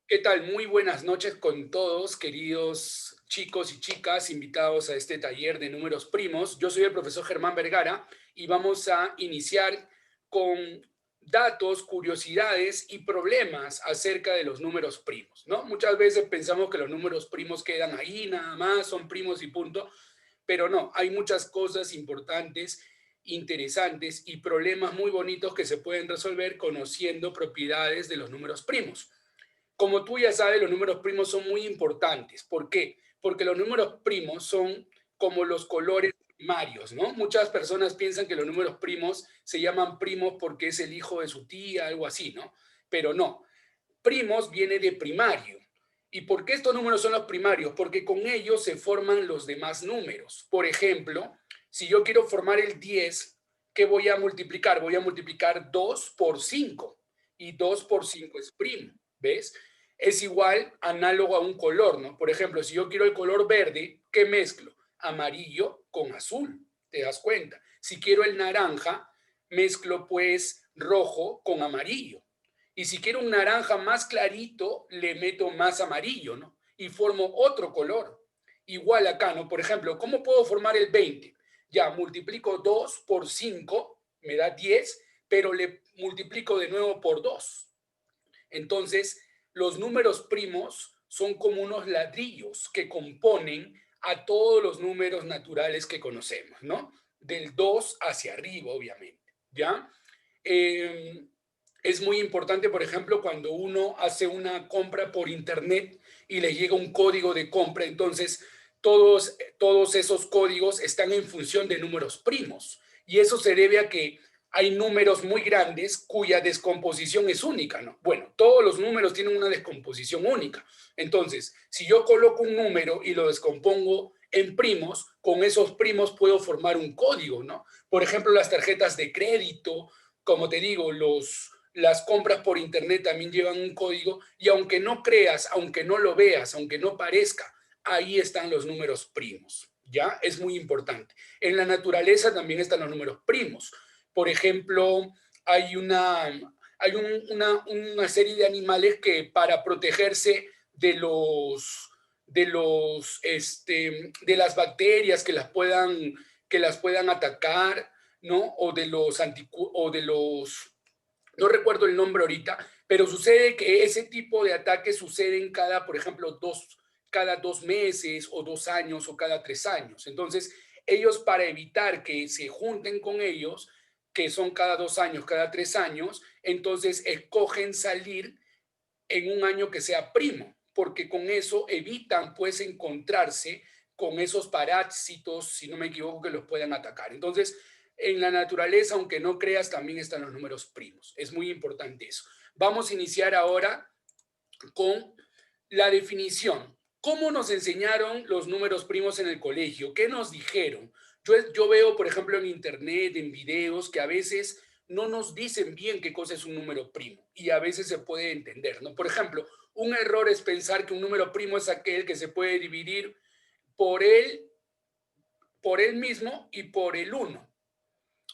¿Qué tal? Muy buenas noches con todos, queridos chicos y chicas invitados a este taller de números primos. Yo soy el profesor Germán Vergara y vamos a iniciar con datos, curiosidades y problemas acerca de los números primos, ¿no? Muchas veces pensamos que los números primos quedan ahí nada más, son primos y punto, pero no, hay muchas cosas importantes, interesantes y problemas muy bonitos que se pueden resolver conociendo propiedades de los números primos. Como tú ya sabes, los números primos son muy importantes. ¿Por qué? Porque los números primos son como los colores primarios, ¿no? Muchas personas piensan que los números primos se llaman primos porque es el hijo de su tía, algo así, ¿no? Pero no. Primos viene de primario. ¿Y por qué estos números son los primarios? Porque con ellos se forman los demás números. Por ejemplo, si yo quiero formar el 10, ¿qué voy a multiplicar? Voy a multiplicar 2 por 5 y 2 por 5 es primo, ¿ves? Es igual, análogo a un color, ¿no? Por ejemplo, si yo quiero el color verde, ¿qué mezclo? Amarillo con azul, ¿te das cuenta? Si quiero el naranja, mezclo pues rojo con amarillo. Y si quiero un naranja más clarito, le meto más amarillo, ¿no? Y formo otro color. Igual acá, ¿no? Por ejemplo, ¿cómo puedo formar el 20? Ya, multiplico 2 por 5, me da 10, pero le multiplico de nuevo por 2. Entonces, los números primos son como unos ladrillos que componen a todos los números naturales que conocemos, ¿no? Del 2 hacia arriba, obviamente, ¿ya? Eh, es muy importante, por ejemplo, cuando uno hace una compra por internet y le llega un código de compra, entonces todos esos códigos están en función de números primos. Y eso se debe a que hay números muy grandes cuya descomposición es única, ¿no? Bueno, todos los números tienen una descomposición única. Entonces, si yo coloco un número y lo descompongo en primos, con esos primos puedo formar un código, ¿no? Por ejemplo, las tarjetas de crédito, como te digo, las compras por internet también llevan un código y aunque no creas, aunque no lo veas, aunque no parezca, ahí están los números primos, ¿ya? Es muy importante. En la naturaleza también están los números primos. Por ejemplo, hay una serie de animales que para protegerse de las bacterias que las puedan atacar, ¿no? O de los, no recuerdo el nombre ahorita, pero sucede que ese tipo de ataques suceden por ejemplo, cada 2 meses o 2 años o cada 3 años. Entonces, ellos para evitar que se junten con ellos, que son cada 2 años, cada 3 años, entonces escogen salir en un año que sea primo, porque con eso evitan pues encontrarse con esos parásitos, si no me equivoco, que los puedan atacar. Entonces, en la naturaleza, aunque no creas, también están los números primos. Es muy importante eso. Vamos a iniciar ahora con la definición. ¿Cómo nos enseñaron los números primos en el colegio? ¿Qué nos dijeron? Yo veo, por ejemplo, en internet, en videos, que a veces no nos dicen bien qué cosa es un número primo y a veces se puede entender, ¿no? Por ejemplo, un error es pensar que un número primo es aquel que se puede dividir por por él mismo y por el uno.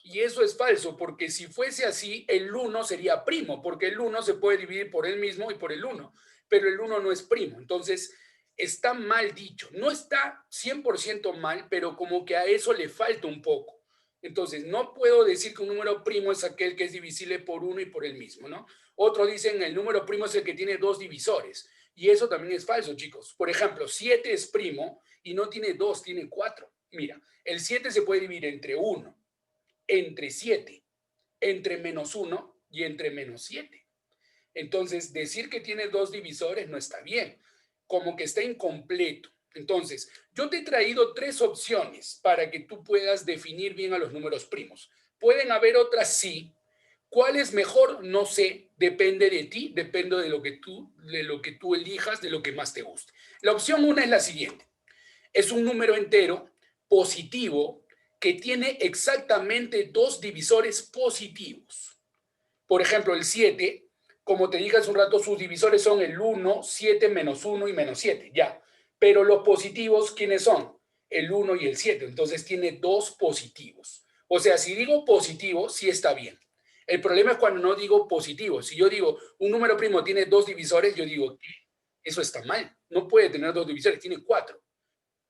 Y eso es falso, porque si fuese así, el uno sería primo, porque el uno se puede dividir por él mismo y por el uno, pero el uno no es primo. Entonces, está mal dicho. No está 100% mal, pero como que a eso le falta un poco. Entonces, no puedo decir que un número primo es aquel que es divisible por uno y por el mismo, ¿no? Otros dicen el número primo es el que tiene dos divisores. Y eso también es falso, chicos. Por ejemplo, 7 es primo y no tiene dos, tiene cuatro. Mira, el 7 se puede dividir entre uno, entre 7, entre -1 y entre -7. Entonces, decir que tiene dos divisores no está bien, como que está incompleto. Entonces, yo te he traído tres opciones para que tú puedas definir bien a los números primos. Pueden haber otras, sí. ¿Cuál es mejor? No sé, depende de ti, depende de lo que tú elijas, de lo que más te guste. La opción una es la siguiente: es un número entero positivo que tiene exactamente dos divisores positivos. Por ejemplo, el 7, como te dije hace un rato, sus divisores son el 1, 7, -1 y -7, ya. Pero los positivos, ¿quiénes son? El 1 y el 7. Entonces tiene dos positivos. O sea, si digo positivo, sí está bien. El problema es cuando no digo positivo. Si yo digo un número primo tiene dos divisores, yo digo, ¿qué? Eso está mal. No puede tener dos divisores, tiene 4.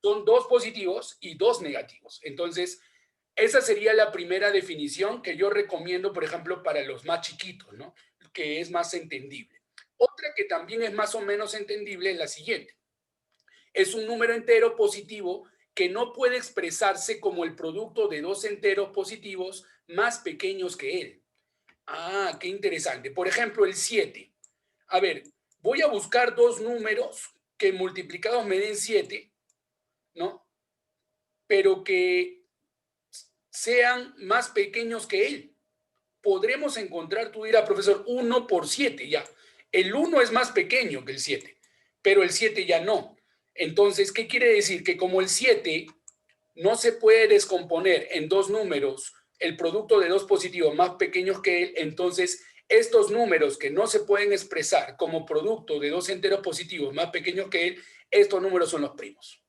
Son 2 positivos y 2 negativos. Entonces, esa sería la primera definición que yo recomiendo, por ejemplo, para los más chiquitos, ¿no? Que es más entendible. Otra que también es más o menos entendible es la siguiente. Es un número entero positivo que no puede expresarse como el producto de dos enteros positivos más pequeños que él. Ah, qué interesante. Por ejemplo, el 7. A ver, voy a buscar dos números que multiplicados me den 7, ¿no? Pero que sean más pequeños que él. Podremos encontrar, tú dirás, profesor, 1 por 7, ya. El 1 es más pequeño que el 7, pero el 7 ya no. Entonces, ¿qué quiere decir? Que como el 7 no se puede descomponer en dos números, el producto de dos positivos más pequeños que él, entonces estos números que no se pueden expresar como producto de dos enteros positivos más pequeños que él, estos números son los primos.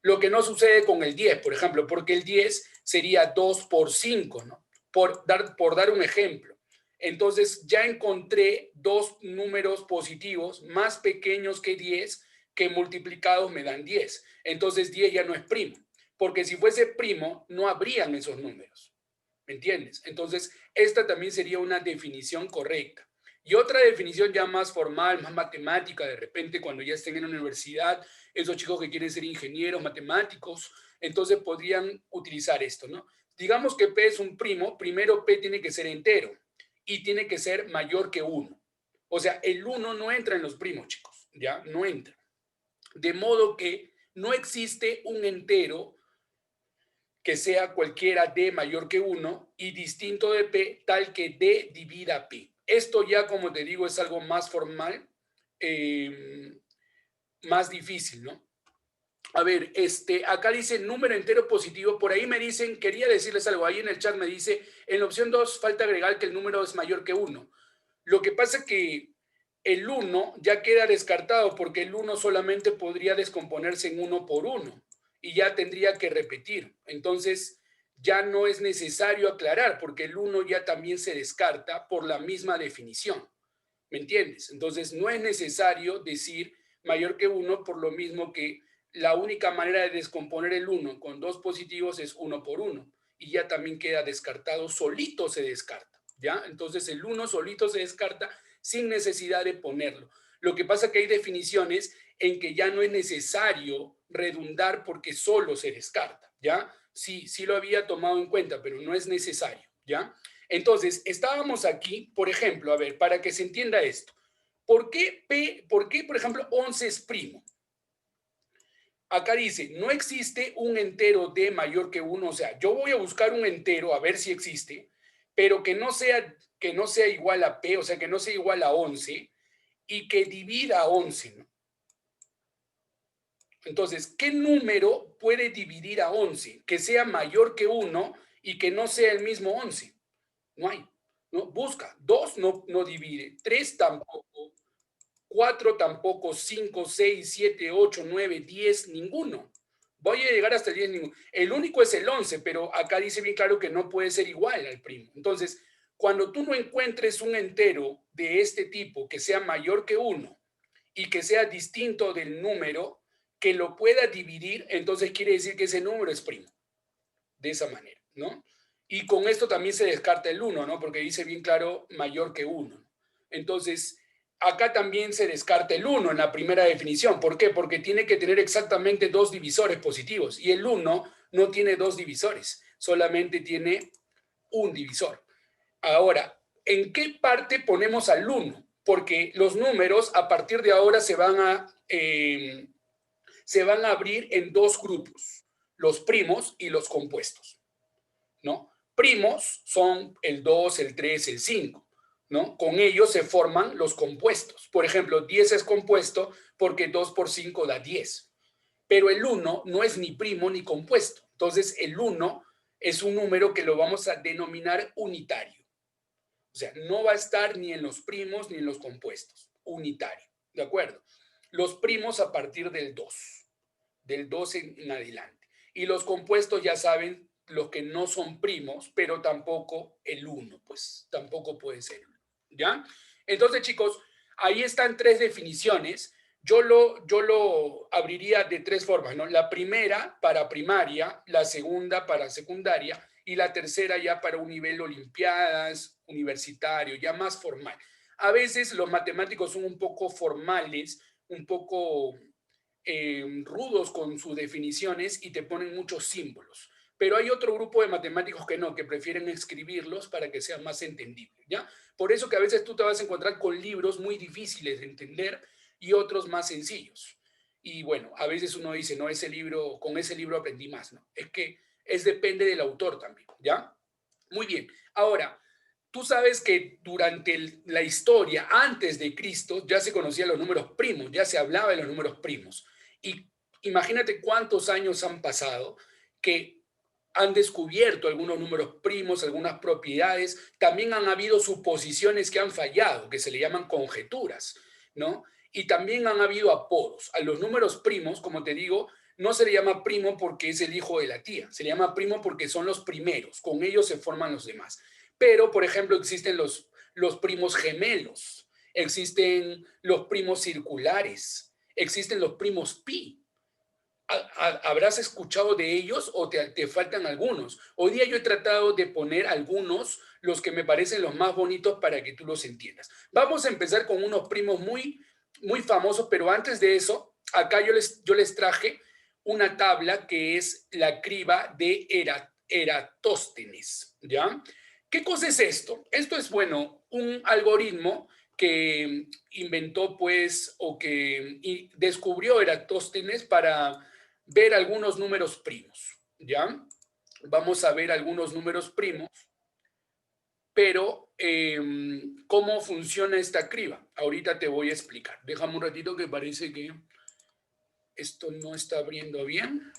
Lo que no sucede con el 10, por ejemplo, porque el 10 sería 2 por 5, ¿no? Por dar un ejemplo. Entonces ya encontré dos números positivos más pequeños que 10 que multiplicados me dan 10. Entonces 10 ya no es primo, porque si fuese primo no habrían esos números. ¿Me entiendes? Entonces esta también sería una definición correcta. Y otra definición ya más formal, más matemática, de repente cuando ya estén en la universidad, esos chicos que quieren ser ingenieros, matemáticos, entonces podrían utilizar esto, ¿no? Digamos que P es un primo, primero P tiene que ser entero y tiene que ser mayor que 1. O sea, el 1 no entra en los primos, chicos, ¿ya? No entra. De modo que no existe un entero que sea cualquiera D mayor que 1 y distinto de P tal que D divida P. Esto ya, como te digo, es algo más formal, más difícil, ¿no? A ver, acá dice número entero positivo, por ahí me dicen, quería decirles algo, ahí en el chat me dice, en la opción 2 falta agregar que el número es mayor que 1. Lo que pasa es que el 1 ya queda descartado porque el 1 solamente podría descomponerse en 1 por 1 y ya tendría que repetir. Entonces ya no es necesario aclarar porque el 1 ya también se descarta por la misma definición. ¿Me entiendes? Entonces no es necesario decir mayor que 1 por lo mismo que la única manera de descomponer el 1 con dos positivos es 1 por 1 y ya también queda descartado, solito se descarta, ¿ya? Entonces el 1 solito se descarta sin necesidad de ponerlo. Lo que pasa es que hay definiciones en que ya no es necesario redundar porque solo se descarta, ¿ya? Sí, sí lo había tomado en cuenta, pero no es necesario, ¿ya? Entonces, estábamos aquí, por ejemplo, a ver, para que se entienda esto. ¿Por qué, por ejemplo, 11 es primo? Acá dice, no existe un entero D mayor que 1. O sea, yo voy a buscar un entero a ver si existe, pero que no sea igual a P, o sea, que no sea igual a 11 y que divida a 11, ¿no? Entonces, ¿qué número puede dividir a 11? Que sea mayor que 1 y que no sea el mismo 11. No hay. ¿No? Busca. 2 no divide. 3 tampoco. 4 tampoco. 5, 6, 7, 8, 9, 10, ninguno. Voy a llegar hasta el 10, ninguno. El único es el 11, pero acá dice bien claro que no puede ser igual al primo. Entonces, cuando tú no encuentres un entero de este tipo que sea mayor que 1 y que sea distinto del número que lo pueda dividir, entonces quiere decir que ese número es primo. De esa manera, ¿no? Y con esto también se descarta el 1, ¿no? Porque dice bien claro mayor que 1. Entonces, acá también se descarta el 1 en la primera definición. ¿Por qué? Porque tiene que tener exactamente dos divisores positivos y el 1 no tiene dos divisores, solamente tiene un divisor. Ahora, ¿en qué parte ponemos al 1? Porque los números a partir de ahora se van a abrir en dos grupos, los primos y los compuestos, ¿no? Primos son el 2, el 3, el 5, ¿no? Con ellos se forman los compuestos. Por ejemplo, 10 es compuesto porque 2 por 5 da 10. Pero el 1 no es ni primo ni compuesto. Entonces, el 1 es un número que lo vamos a denominar unitario. O sea, no va a estar ni en los primos ni en los compuestos. Unitario. ¿De acuerdo? Los primos a partir del 2 en adelante. Y los compuestos ya saben los que no son primos, pero tampoco el 1, pues tampoco puede ser 1. ¿Ya? Entonces, chicos, ahí están tres definiciones. Yo lo abriría de tres formas, ¿no? La primera para primaria, la segunda para secundaria y la tercera ya para un nivel olimpiadas, universitario, ya más formal. A veces los matemáticos son un poco formales, un poco rudos con sus definiciones y te ponen muchos símbolos. Pero hay otro grupo de matemáticos que no, que prefieren escribirlos para que sea más entendible, ¿ya? Por eso que a veces tú te vas a encontrar con libros muy difíciles de entender y otros más sencillos. Y bueno, a veces uno dice, no, ese libro, con ese libro aprendí más, ¿no? Es que depende del autor también, ¿ya? Muy bien. Ahora, tú sabes que durante la historia, antes de Cristo, ya se conocían los números primos, ya se hablaba de los números primos. Y imagínate cuántos años han pasado que han descubierto algunos números primos, algunas propiedades, también han habido suposiciones que han fallado, que se le llaman conjeturas, ¿no? Y también han habido apodos. A los números primos, como te digo, no se le llama primo porque es el hijo de la tía, se le llama primo porque son los primeros, con ellos se forman los demás. Pero, por ejemplo, existen los primos gemelos, existen los primos circulares, existen los primos pi. ¿Habrás escuchado de ellos o te faltan algunos? Hoy día yo he tratado de poner algunos, los que me parecen los más bonitos para que tú los entiendas. Vamos a empezar con unos primos muy, muy famosos, pero antes de eso, acá yo les traje una tabla que es la criba de Eratóstenes, ¿ya? ¿Qué cosa es esto? Esto es, bueno, un algoritmo que inventó, pues, o que descubrió Eratóstenes para ver algunos números primos, ¿ya? Vamos a ver algunos números primos, pero ¿cómo funciona esta criba? Ahorita te voy a explicar. Déjame un ratito que parece que esto no está abriendo bien.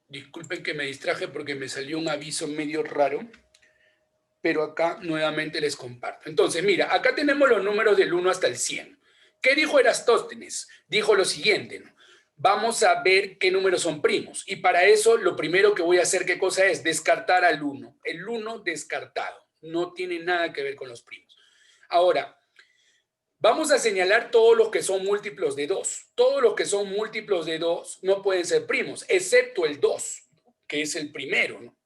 Disculpen que me distraje porque me salió un aviso medio raro, pero acá nuevamente les comparto. Entonces, mira, acá tenemos los números del 1 hasta el 100. ¿Qué dijo Eratóstenes? Dijo lo siguiente, ¿no? Vamos a ver qué números son primos. Y para eso, lo primero que voy a hacer, ¿qué cosa es? Descartar al 1. El 1 descartado. No tiene nada que ver con los primos. Ahora, vamos a señalar todos los que son múltiplos de 2. Todos los que son múltiplos de 2 no pueden ser primos, excepto el 2, que es el primero, ¿no?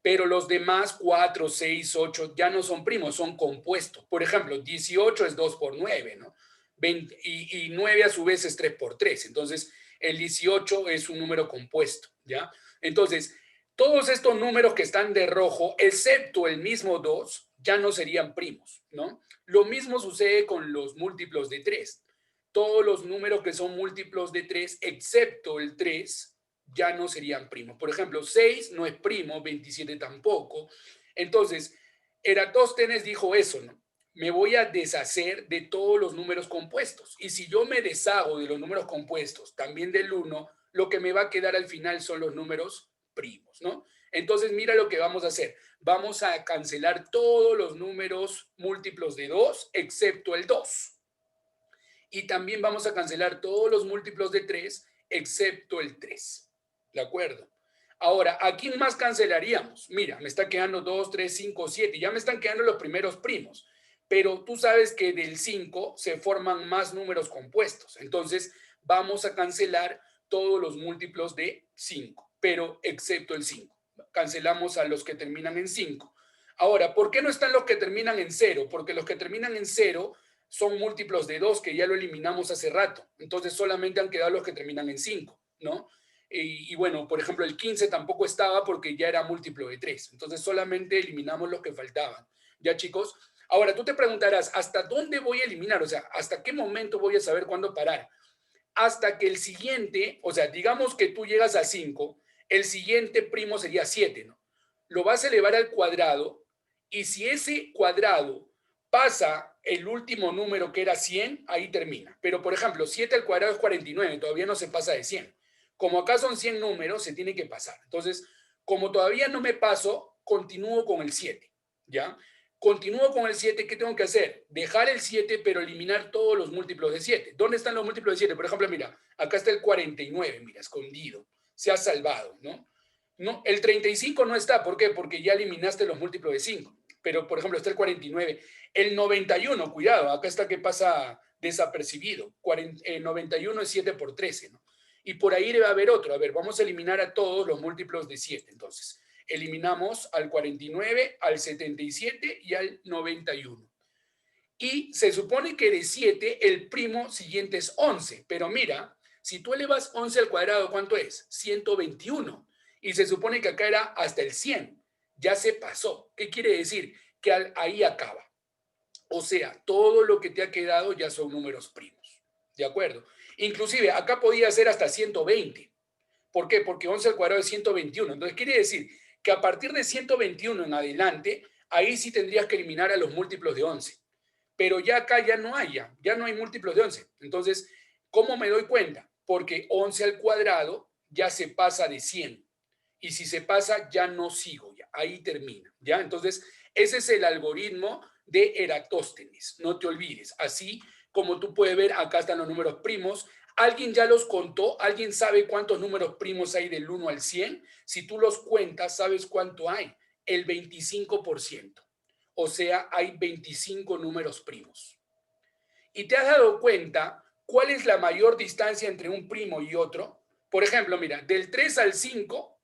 Pero los demás, 4, 6, 8, ya no son primos, son compuestos. Por ejemplo, 18 es 2 por 9, ¿no? 20, y 9 a su vez es 3 por 3. Entonces, el 18 es un número compuesto, ¿ya? Entonces, todos estos números que están de rojo, excepto el mismo 2, ya no serían primos, ¿no? Lo mismo sucede con los múltiplos de 3. Todos los números que son múltiplos de 3, excepto el 3, ya no serían primos. Por ejemplo, 6 no es primo, 27 tampoco. Entonces, Eratóstenes dijo eso, ¿no? Me voy a deshacer de todos los números compuestos. Y si yo me deshago de los números compuestos, también del 1, lo que me va a quedar al final son los números primos, ¿no? Entonces, mira lo que vamos a hacer. Vamos a cancelar todos los números múltiplos de 2, excepto el 2. Y también vamos a cancelar todos los múltiplos de 3, excepto el 3. ¿De acuerdo? Ahora, ¿a quién más cancelaríamos? Mira, me está quedando 2, 3, 5, 7. Ya me están quedando los primeros primos. Pero tú sabes que del 5 se forman más números compuestos. Entonces, vamos a cancelar todos los múltiplos de 5, pero excepto el 5. Cancelamos a los que terminan en 5. Ahora, ¿por qué no están los que terminan en 0? Porque los que terminan en 0 son múltiplos de 2 que ya lo eliminamos hace rato. Entonces solamente han quedado los que terminan en 5, ¿no? Y bueno, por ejemplo, el 15 tampoco estaba porque ya era múltiplo de 3. Entonces solamente eliminamos los que faltaban. ¿Ya, chicos? Ahora, tú te preguntarás, ¿hasta dónde voy a eliminar? O sea, ¿hasta qué momento voy a saber cuándo parar? Hasta que el siguiente, o sea, digamos que tú llegas a 5, el siguiente primo sería 7, ¿no? Lo vas a elevar al cuadrado y si ese cuadrado pasa el último número que era 100, ahí termina. Pero, por ejemplo, 7 al cuadrado es 49, todavía no se pasa de 100. Como acá son 100 números, se tiene que pasar. Entonces, como todavía no me paso, continúo con el 7, ¿ya? Continúo con el 7, ¿qué tengo que hacer? Dejar el 7, pero eliminar todos los múltiplos de 7. ¿Dónde están los múltiplos de 7? Por ejemplo, mira, acá está el 49, mira, escondido. Se ha salvado, ¿no? No, el 35 no está. ¿Por qué? Porque ya eliminaste los múltiplos de 5. Pero, por ejemplo, está el 49. El 91, cuidado, acá está que pasa desapercibido. 91 es 7 por 13, ¿no? Y por ahí debe haber otro. A ver, vamos a eliminar a todos los múltiplos de 7. Entonces, eliminamos al 49, al 77 y al 91. Y se supone que de 7 el primo siguiente es 11. Pero mira, si tú elevas 11 al cuadrado, ¿cuánto es? 121. Y se supone que acá era hasta el 100. Ya se pasó. ¿Qué quiere decir? Que ahí acaba. O sea, todo lo que te ha quedado ya son números primos. ¿De acuerdo? Inclusive, acá podía ser hasta 120. ¿Por qué? Porque 11 al cuadrado es 121. Entonces, quiere decir que a partir de 121 en adelante, ahí sí tendrías que eliminar a los múltiplos de 11. Pero ya acá ya no hay múltiplos de 11. Entonces, ¿cómo me doy cuenta? Porque 11 al cuadrado ya se pasa de 100. Y si se pasa, ya no sigo, ya ahí termina. ¿Ya? Entonces, ese es el algoritmo de Eratóstenes. No te olvides. Así como tú puedes ver, acá están los números primos. ¿Alguien ya los contó? ¿Alguien sabe cuántos números primos hay del 1 al 100? Si tú los cuentas, ¿sabes cuánto hay? El 25%. O sea, hay 25 números primos. ¿Y te has dado cuenta cuál es la mayor distancia entre un primo y otro? Por ejemplo, mira, del 3 al 5,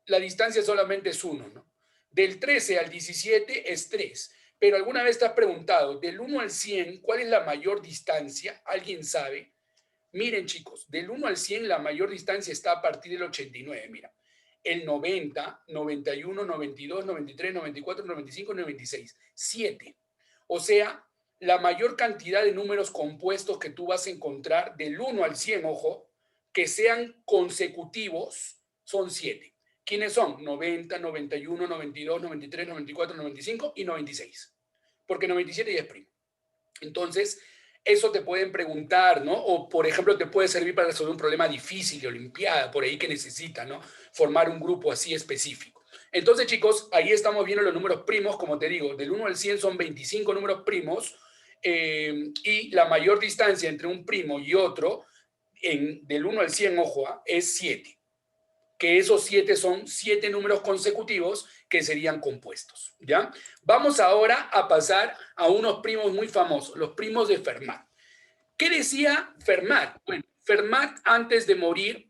la distancia solamente es 1, ¿no? Del 13 al 17 es 3. Pero alguna vez te has preguntado, del 1 al 100, ¿cuál es la mayor distancia? ¿Alguien sabe? Miren, chicos, del 1 al 100 la mayor distancia está a partir del 89. Mira, el 90, 91, 92, 93, 94, 95, 96. 7. O sea, la mayor cantidad de números compuestos que tú vas a encontrar del 1 al 100, ojo, que sean consecutivos, son 7. ¿Quiénes son? 90, 91, 92, 93, 94, 95 y 96. Porque 97 ya es primo. Entonces, eso te pueden preguntar, ¿no? O, por ejemplo, te puede servir para resolver un problema difícil de olimpiada, por ahí que necesita, ¿no? Formar un grupo así específico. Entonces, chicos, ahí estamos viendo los números primos, como te digo, del 1 al 100 son 25 números primos, y la mayor distancia entre un primo y otro, del 1 al 100, ojo, es 7. Que esos 7 son 7 números consecutivos que serían compuestos, ¿ya? Vamos ahora a pasar a unos primos muy famosos, los primos de Fermat. ¿Qué decía Fermat? Bueno, Fermat, antes de morir,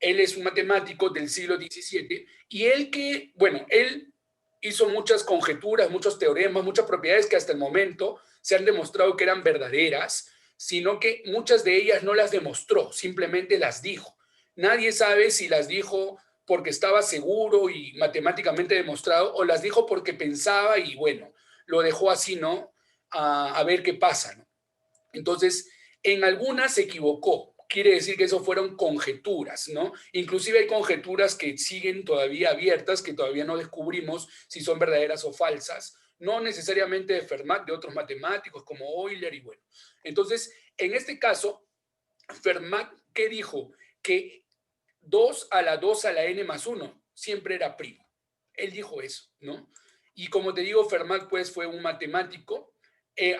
él es un matemático del siglo XVII, y él hizo muchas conjeturas, muchos teoremas, muchas propiedades que hasta el momento se han demostrado que eran verdaderas, sino que muchas de ellas no las demostró, simplemente las dijo. Nadie sabe si las dijo porque estaba seguro y matemáticamente demostrado, o las dijo porque pensaba y bueno, lo dejó así, ¿no? A ver qué pasa, ¿no? Entonces, en algunas se equivocó. Quiere decir que eso fueron conjeturas, ¿no? Inclusive hay conjeturas que siguen todavía abiertas, que todavía no descubrimos si son verdaderas o falsas. No necesariamente de Fermat, de otros matemáticos como Euler y bueno. Entonces, en este caso, Fermat, ¿qué dijo? Que 2 a la 2 a la n más 1 siempre era primo. Él dijo eso, ¿no? Y como te digo, Fermat pues fue un matemático,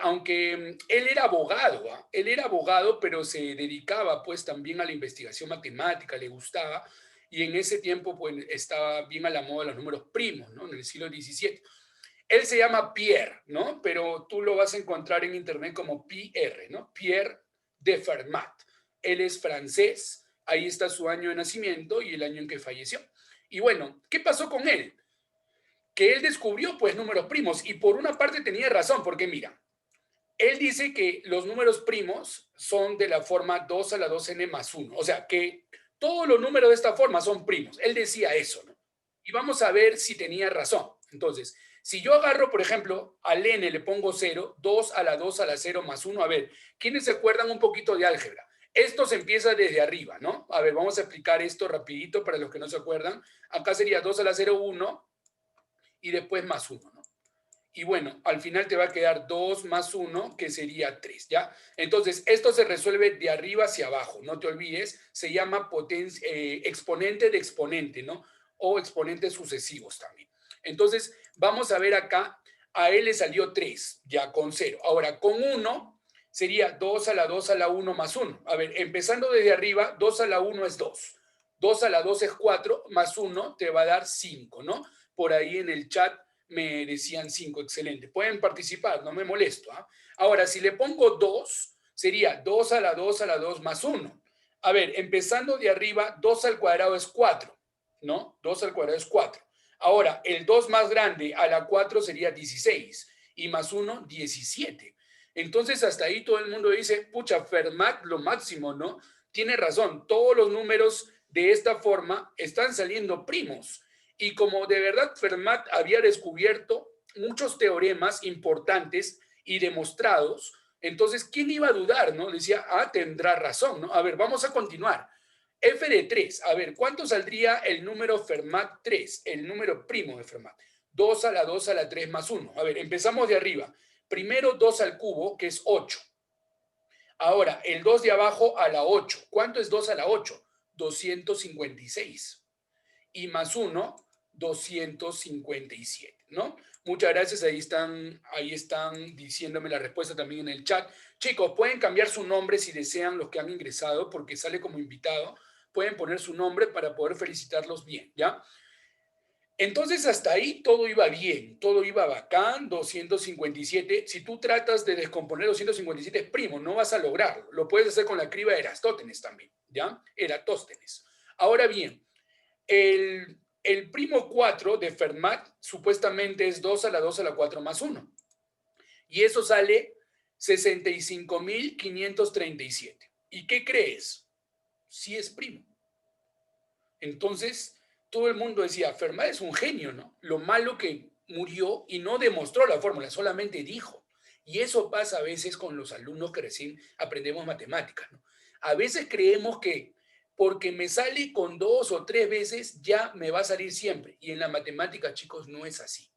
aunque él era abogado, ¿eh? Él era abogado, pero se dedicaba pues también a la investigación matemática, le gustaba, y en ese tiempo pues estaba bien a la moda los números primos, ¿no? En el siglo XVII. Él se llama Pierre, ¿no? Pero tú lo vas a encontrar en internet como Pierre, ¿no? Pierre de Fermat. Él es francés, ahí está su año de nacimiento y el año en que falleció. Y bueno, ¿qué pasó con él? Que él descubrió pues números primos y por una parte tenía razón, porque mira, él dice que los números primos son de la forma 2 a la 2n más 1, o sea que todos los números de esta forma son primos. Él decía eso, ¿no? Y vamos a ver si tenía razón. Entonces, si yo agarro, por ejemplo, al n le pongo 0, 2 a la 2 a la 0 más 1, a ver, ¿quiénes se acuerdan un poquito de álgebra? Esto se empieza desde arriba, ¿no? A ver, vamos a explicar esto rapidito para los que no se acuerdan. Acá sería 2 a la 0, 1 y después más 1, ¿no? Y bueno, al final te va a quedar 2 más 1, que sería 3, ¿ya? Entonces, esto se resuelve de arriba hacia abajo, no te olvides, se llama exponente de exponente, ¿no? O exponentes sucesivos también. Entonces, vamos a ver acá, a él le salió 3, ya con 0. Ahora, con 1 sería 2 a la 2 a la 1 más 1. A ver, empezando desde arriba, 2 a la 1 es 2. 2 a la 2 es 4, más 1 te va a dar 5, ¿no? Por ahí en el chat me decían 5, excelente. Pueden participar, no me molesto. ¿Ah? Ahora, si le pongo 2, sería 2 a la 2 a la 2 más 1. A ver, empezando de arriba, 2 al cuadrado es 4, ¿no? 2 al cuadrado es 4. Ahora, el 2 más grande a la 4 sería 16 y más 1, 17. Entonces, hasta ahí todo el mundo dice, pucha, Fermat lo máximo, ¿no? Tiene razón, todos los números de esta forma están saliendo primos. Y como de verdad Fermat había descubierto muchos teoremas importantes y demostrados, entonces, ¿quién iba a dudar, no? Decía, ah, tendrá razón, ¿no? A ver, vamos a continuar. F de 3, a ver, ¿cuánto saldría el número Fermat 3? El número primo de Fermat. 2 a la 2 a la 3 más 1. A ver, empezamos de arriba. Primero 2 al cubo, que es 8. Ahora, el 2 de abajo a la 8. ¿Cuánto es 2 a la 8? 256. Y más 1, 257, ¿no? Muchas gracias, ahí están diciéndome la respuesta también en el chat. Chicos, pueden cambiar su nombre si desean los que han ingresado, porque sale como invitado. Pueden poner su nombre para poder felicitarlos bien, ¿ya? Entonces, hasta ahí todo iba bien, todo iba bacán, 257. Si tú tratas de descomponer 257 primo, no vas a lograrlo. Lo puedes hacer con la criba de Eratóstenes también, ¿ya? Eratóstenes. Ahora bien, el primo 4 de Fermat supuestamente es 2 a la 2 a la 4 más 1. Y eso sale 65.537. ¿Y qué crees? Sí es primo. Entonces, todo el mundo decía, Fermat es un genio, ¿no? Lo malo que murió y no demostró la fórmula, solamente dijo. Y eso pasa a veces con los alumnos que recién aprendemos matemáticas, ¿no? A veces creemos que porque me sale con 2 o 3 veces, ya me va a salir siempre. Y en la matemática, chicos, no es así.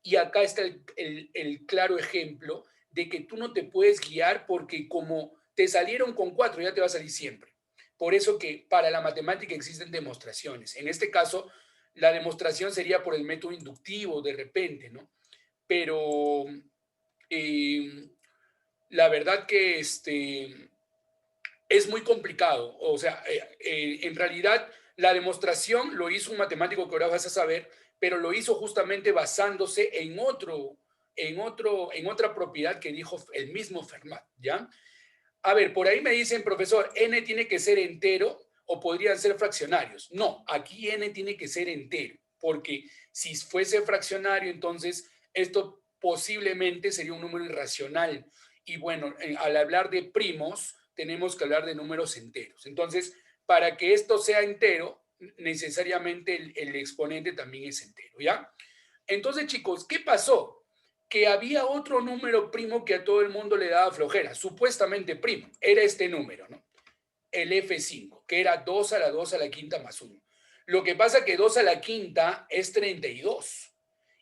Y acá está el claro ejemplo de que tú no te puedes guiar porque como te salieron con 4, ya te va a salir siempre. Por eso que para la matemática existen demostraciones. En este caso, la demostración sería por el método inductivo de repente, ¿no? Pero eh, la verdad que es muy complicado. O sea, en realidad la demostración lo hizo un matemático que ahora vas a saber, pero lo hizo justamente basándose en otra propiedad que dijo el mismo Fermat, ¿ya? A ver, por ahí me dicen, profesor, n tiene que ser entero o podrían ser fraccionarios. No, aquí n tiene que ser entero, porque si fuese fraccionario, entonces esto posiblemente sería un número irracional. Y bueno, al hablar de primos, tenemos que hablar de números enteros. Entonces, para que esto sea entero, necesariamente el exponente también es entero, ¿ya? Entonces, chicos, ¿qué pasó? Que había otro número primo que a todo el mundo le daba flojera, supuestamente primo, era este número, ¿no? El F5, que era 2 a la 2 a la quinta más 1. Lo que pasa que 2 a la quinta es 32.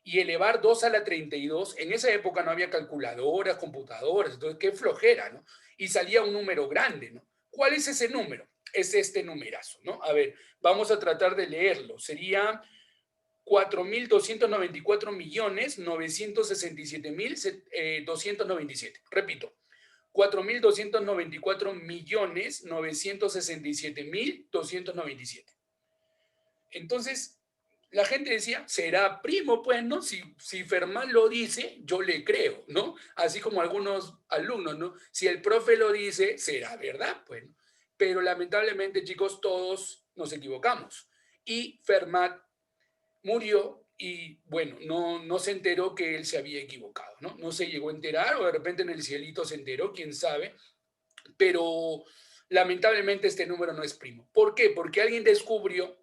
Y elevar 2 a la 32, en esa época no había calculadoras, computadoras, entonces qué flojera, ¿no? Y salía un número grande, ¿no? ¿Cuál es ese número? Es este numerazo, ¿no? A ver, vamos a tratar de leerlo. Sería 4.294.967.297. Repito, 4.294.967.297. Entonces, la gente decía, será primo, pues, ¿no? Si Fermán lo dice, yo le creo, ¿no? Así como algunos alumnos, ¿no? Si el profe lo dice, será verdad, pues, ¿no? Pero lamentablemente, chicos, todos nos equivocamos. Y Fermat murió y bueno, no se enteró que él se había equivocado, ¿no? No se llegó a enterar o de repente en el cielito se enteró, quién sabe, pero lamentablemente este número no es primo. ¿Por qué? Porque alguien descubrió,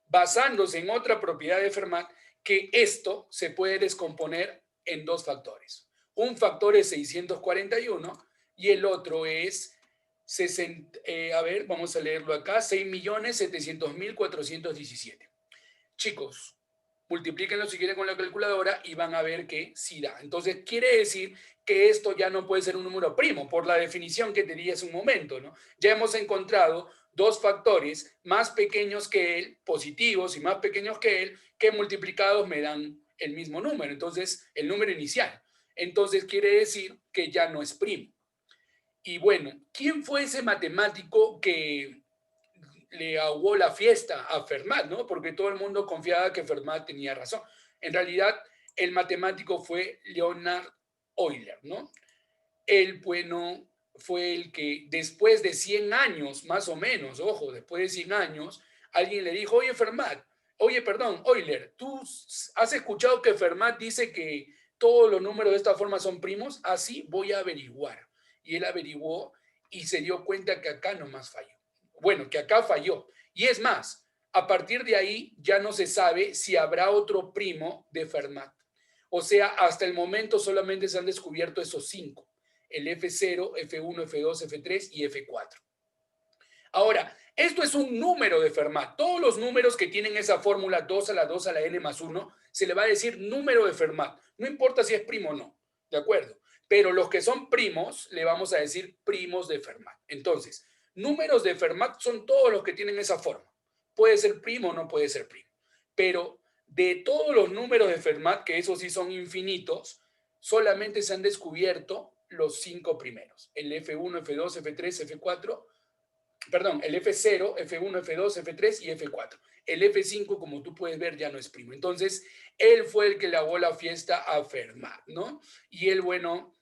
basándose en otra propiedad de Fermat, que esto se puede descomponer en dos factores. Un factor es 641 y el otro es, a ver, vamos a leerlo acá, 6.700.417. Chicos, multiplíquenlo si quieren con la calculadora y van a ver que sí da. Entonces, quiere decir que esto ya no puede ser un número primo, por la definición que te di hace un momento, ¿no? Ya hemos encontrado dos factores más pequeños que él, positivos y más pequeños que él, que multiplicados me dan el mismo número, entonces el número inicial. Entonces, quiere decir que ya no es primo. Y bueno, ¿quién fue ese matemático que le aguó la fiesta a Fermat, ¿no? Porque todo el mundo confiaba que Fermat tenía razón. En realidad, el matemático fue Leonhard Euler, ¿no? Él, bueno, fue el que después de 100 años, más o menos, ojo, después de 100 años, alguien le dijo, oye, Fermat, oye, perdón, Euler, ¿tú has escuchado que Fermat dice que todos los números de esta forma son primos? Así voy a averiguar. Y él averiguó y se dio cuenta que acá nomás falló. Bueno, que acá falló. Y es más, a partir de ahí ya no se sabe si habrá otro primo de Fermat. O sea, hasta el momento solamente se han descubierto esos 5: el F0, F1, F2, F3 y F4. Ahora, esto es un número de Fermat. Todos los números que tienen esa fórmula 2 a la 2 a la n más 1, se le va a decir número de Fermat. No importa si es primo o no, ¿de acuerdo? Pero los que son primos, le vamos a decir primos de Fermat. Entonces, números de Fermat son todos los que tienen esa forma. Puede ser primo o no puede ser primo. Pero de todos los números de Fermat, que esos sí son infinitos, solamente se han descubierto los 5 primeros. El F1, F2, F3, F4, perdón, el F0, F1, F2, F3 y F4. El F5, como tú puedes ver, ya no es primo. Entonces, él fue el que le aguó la fiesta a Fermat, ¿no? Y él, bueno,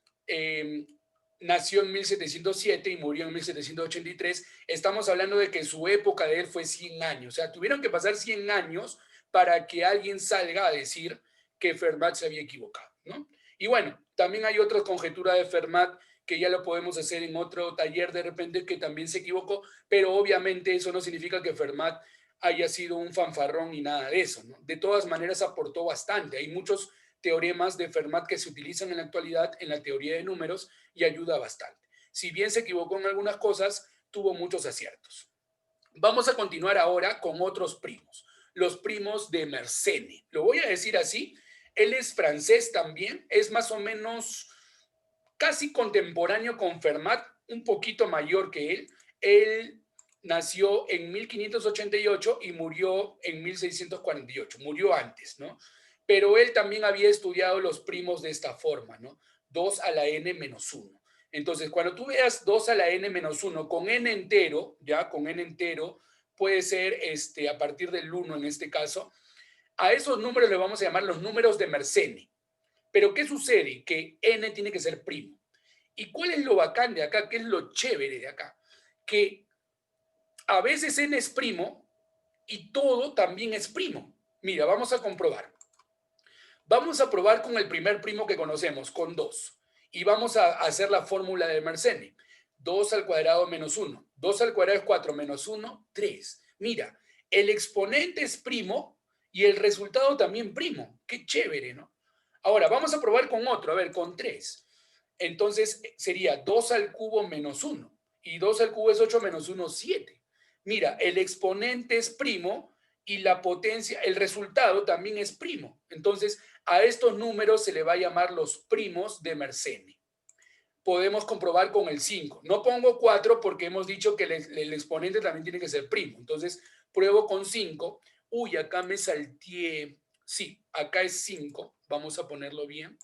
nació en 1707 y murió en 1783. Estamos hablando de que su época de él fue 100 años. O sea, tuvieron que pasar 100 años para que alguien salga a decir que Fermat se había equivocado, ¿no? Y bueno, también hay otras conjeturas de Fermat que ya lo podemos hacer en otro taller de repente que también se equivocó, pero obviamente eso no significa que Fermat haya sido un fanfarrón ni nada de eso, ¿no? De todas maneras aportó bastante. Hay muchos teoremas de Fermat que se utilizan en la actualidad en la teoría de números y ayuda bastante. Si bien se equivocó en algunas cosas, tuvo muchos aciertos. Vamos a continuar ahora con otros primos, los primos de Mersenne. Lo voy a decir así, él es francés también, es más o menos casi contemporáneo con Fermat, un poquito mayor que él. Él nació en 1588 y murió en 1648, murió antes, ¿no? Pero él también había estudiado los primos de esta forma, ¿no? 2 a la n menos 1. Entonces, cuando tú veas 2 a la n menos 1 con n entero, ya con n entero, puede ser a partir del 1 en este caso, a esos números le vamos a llamar los números de Mersenne. Pero ¿qué sucede? Que n tiene que ser primo. ¿Y cuál es lo bacán de acá? ¿Qué es lo chévere de acá? Que a veces n es primo y todo también es primo. Mira, vamos a comprobar. Vamos a probar con el primer primo que conocemos, con 2. Y vamos a hacer la fórmula de Mersenne. 2 al cuadrado menos 1. 2 al cuadrado es 4 menos 1, 3. Mira, el exponente es primo y el resultado también primo. Qué chévere, ¿no? Ahora, vamos a probar con otro, a ver, con 3. Entonces sería 2 al cubo menos 1. Y 2 al cubo es 8 menos 1, 7. Mira, el exponente es primo y la potencia, el resultado también es primo. Entonces, a estos números se le va a llamar los primos de Mersenne. Podemos comprobar con el 5. No pongo 4 porque hemos dicho que el exponente también tiene que ser primo. Entonces, pruebo con 5. Uy, acá me salteé. Sí, acá es 5. Vamos a ponerlo bien.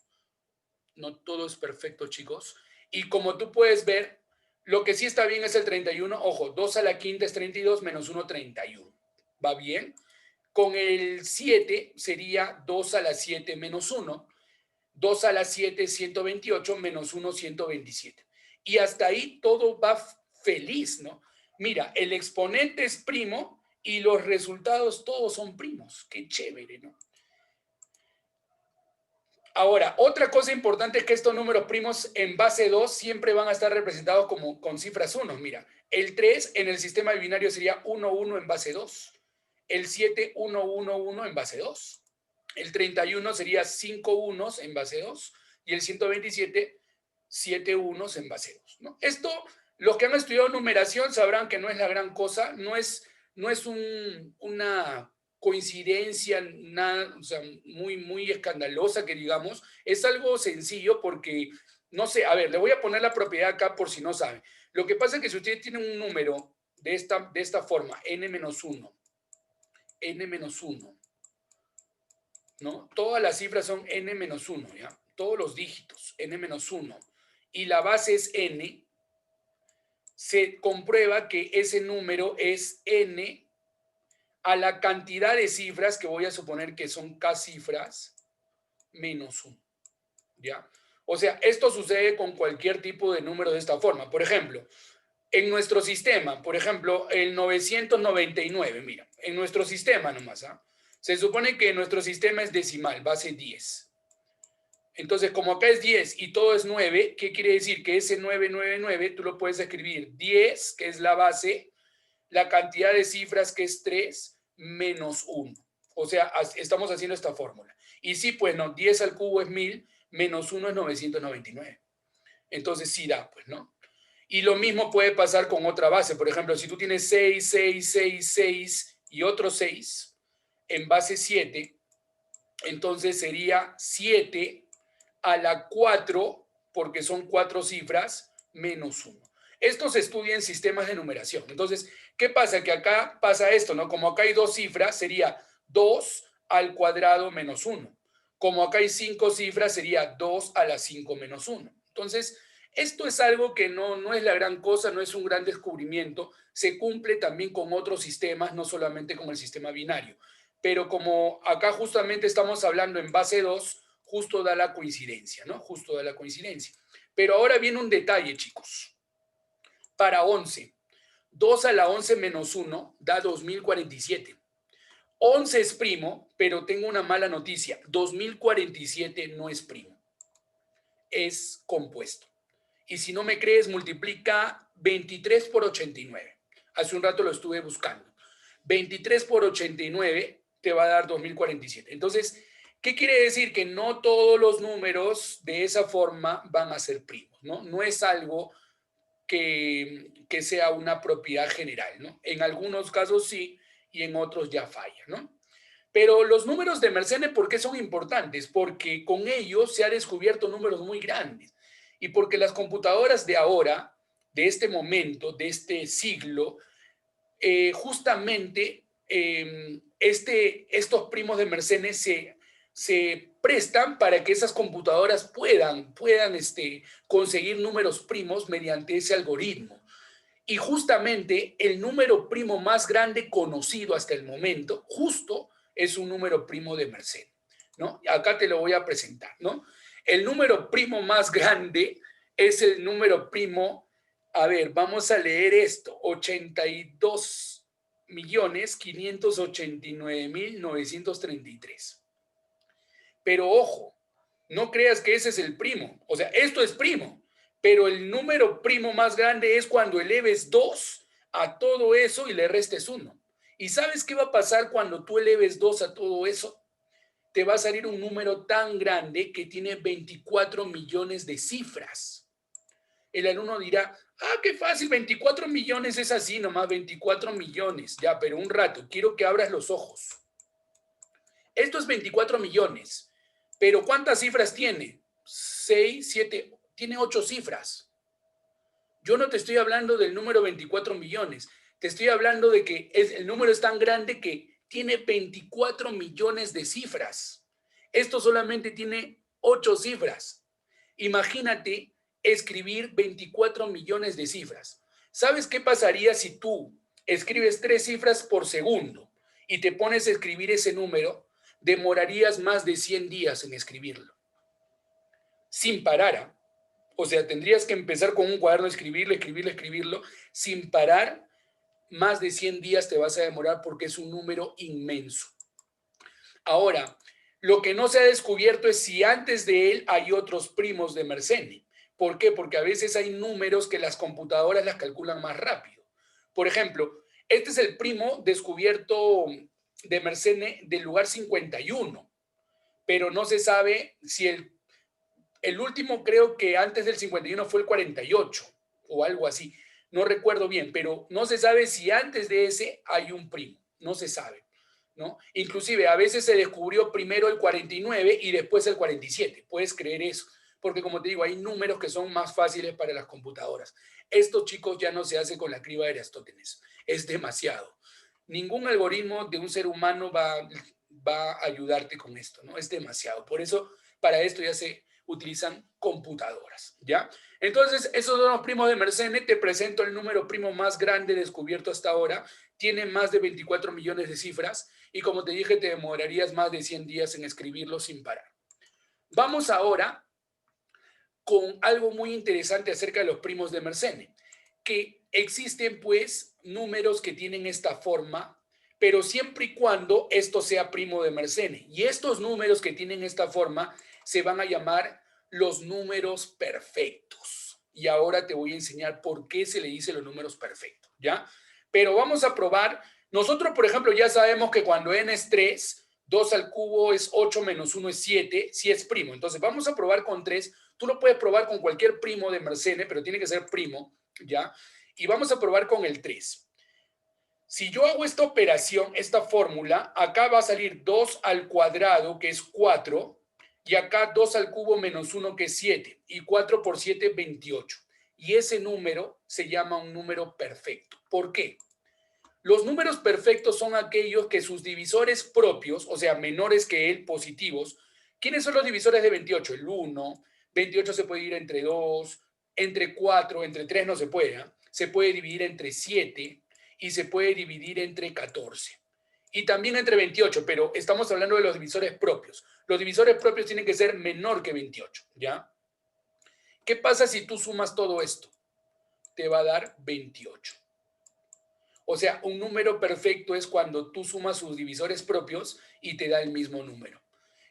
No todo es perfecto, chicos. Y como tú puedes ver, lo que sí está bien es el 31. Ojo, 2 a la quinta es 32 menos 1, 31. ¿Va bien? Con el 7 sería 2 a la 7 menos 1. 2 a la 7 128 menos 1, 127. Y hasta ahí todo va feliz, ¿no? Mira, el exponente es primo y los resultados todos son primos. Qué chévere, ¿no? Ahora, otra cosa importante es que estos números primos en base 2 siempre van a estar representados como con cifras 1. Mira, el 3 en el sistema binario sería 1, 1 en base 2. El 7, 1, 1, 1 en base 2. El 31 sería 5 unos en base 2. Y el 127, 7 unos en base 2, ¿no? Esto, los que han estudiado numeración sabrán que no es la gran cosa, no es una coincidencia nada, o sea, muy escandalosa que digamos, es algo sencillo porque, no sé, a ver, le voy a poner la propiedad acá por si no saben. Lo que pasa es que si ustedes tienen un número de esta forma, n-1, n-1, ¿no? Todas las cifras son n-1, ¿ya? Todos los dígitos, n-1, y la base es n, se comprueba que ese número es n a la cantidad de cifras, que voy a suponer que son k cifras, menos 1, ¿ya? O sea, esto sucede con cualquier tipo de número de esta forma. Por ejemplo, en nuestro sistema, por ejemplo, el 999, mira, en nuestro sistema nomás, ¿ah? Se supone que nuestro sistema es decimal, base 10. Entonces, como acá es 10 y todo es 9, ¿qué quiere decir? Que ese 999 tú lo puedes escribir 10, que es la base, la cantidad de cifras, que es 3, menos 1. O sea, estamos haciendo esta fórmula. Y sí, pues no, 10 al cubo es 1000, menos 1 es 999. Entonces sí da, pues, ¿no? Y lo mismo puede pasar con otra base. Por ejemplo, si tú tienes 6, 6, 6, 6 y otro 6 en base 7, entonces sería 7 a la 4, porque son 4 cifras, menos 1. Esto se estudia en sistemas de numeración. Entonces, ¿qué pasa? Que acá pasa esto, ¿no? Como acá hay 2 cifras, sería 2 al cuadrado menos 1. Como acá hay 5 cifras, sería 2 a la 5 menos 1. Entonces, esto es algo que no es la gran cosa, no es un gran descubrimiento. Se cumple también con otros sistemas, no solamente con el sistema binario. Pero como acá justamente estamos hablando en base 2, justo da la coincidencia, ¿no? Justo da la coincidencia. Pero ahora viene un detalle, chicos. Para 11, 2 a la 11 menos 1 da 2047. 11 es primo, pero tengo una mala noticia. 2047 no es primo, es compuesto. Y si no me crees, multiplica 23 por 89. Hace un rato lo estuve buscando. 23 por 89 te va a dar 2047. Entonces, ¿qué quiere decir? Que no todos los números de esa forma van a ser primos, ¿no? No es algo que sea una propiedad general, ¿no? En algunos casos sí y en otros ya falla, ¿no? Pero los números de Mersenne, ¿por qué son importantes? Porque con ellos se han descubierto números muy grandes y porque las computadoras de ahora, de este momento, de este siglo, justamente estos primos de Mersenne se prestan para que esas computadoras puedan conseguir números primos mediante ese algoritmo. Y justamente el número primo más grande conocido hasta el momento, justo, es un número primo de Mersenne, ¿no? Acá te lo voy a presentar, ¿no? El número primo más grande es el número primo, a ver, vamos a leer esto, 82.589.933. Pero ojo, no creas que ese es el primo. O sea, esto es primo, pero el número primo más grande es cuando eleves 2 a todo eso y le restes 1. ¿Y sabes qué va a pasar cuando tú eleves 2 a todo eso? Te va a salir un número tan grande que tiene 24 millones de cifras. El alumno dirá, qué fácil, 24 millones es así nomás, 24 millones. Ya, pero un rato, quiero que abras los ojos. Esto es 24 millones. Pero ¿cuántas cifras tiene? 6, 7, tiene 8 cifras. Yo no te estoy hablando del número 24 millones. Te estoy hablando de que el número es tan grande que tiene 24 millones de cifras. Esto solamente tiene 8 cifras. Imagínate escribir 24 millones de cifras. ¿Sabes qué pasaría si tú escribes 3 cifras por segundo y te pones a escribir ese número? Demorarías más de 100 días en escribirlo, sin parar. O sea, tendrías que empezar con un cuaderno, escribirlo, sin parar. Más de 100 días te vas a demorar porque es un número inmenso. Ahora, lo que no se ha descubierto es si antes de él hay otros primos de Mersenne. ¿Por qué? Porque a veces hay números que las computadoras las calculan más rápido. Por ejemplo, este es el primo descubierto de Mersenne del lugar 51, pero no se sabe si el último, creo que antes del 51 fue el 48 o algo así. No recuerdo bien, pero no se sabe si antes de ese hay un primo. No se sabe, ¿no? Inclusive a veces se descubrió primero el 49 y después el 47. Puedes creer eso, porque como te digo, hay números que son más fáciles para las computadoras. Esto, chicos, ya no se hace con la criba de Aristóteles. Es demasiado. Ningún algoritmo de un ser humano va a ayudarte con esto, ¿no? Es demasiado. Por eso, para esto ya se utilizan computadoras, ¿ya? Entonces, esos son los primos de Mersenne. Te presento el número primo más grande descubierto hasta ahora. Tiene más de 24 millones de cifras y como te dije, te demorarías más de 100 días en escribirlo sin parar. Vamos ahora con algo muy interesante acerca de los primos de Mersenne, que existen pues números que tienen esta forma, pero siempre y cuando esto sea primo de Mersenne. Y estos números que tienen esta forma se van a llamar los números perfectos. Y ahora te voy a enseñar por qué se le dice los números perfectos, ¿ya? Pero vamos a probar. Nosotros, por ejemplo, ya sabemos que cuando n es 3, 2 al cubo es 8 menos 1 es 7, si es primo. Entonces vamos a probar con 3. Tú lo puedes probar con cualquier primo de Mersenne, pero tiene que ser primo, ¿ya? Y vamos a probar con el 3. Si yo hago esta operación, esta fórmula, acá va a salir 2 al cuadrado, que es 4, y acá 2 al cubo menos 1, que es 7, y 4 por 7, 28. Y ese número se llama un número perfecto. ¿Por qué? Los números perfectos son aquellos que sus divisores propios, o sea, menores que él, positivos. ¿Quiénes son los divisores de 28? El 1, 28 se puede dividir entre 2, entre 4, entre 3 no se puede. Se puede dividir entre 7 y se puede dividir entre 14. Y también entre 28, pero estamos hablando de los divisores propios. Los divisores propios tienen que ser menor que 28, ¿ya? ¿Qué pasa si tú sumas todo esto? Te va a dar 28. O sea, un número perfecto es cuando tú sumas sus divisores propios y te da el mismo número.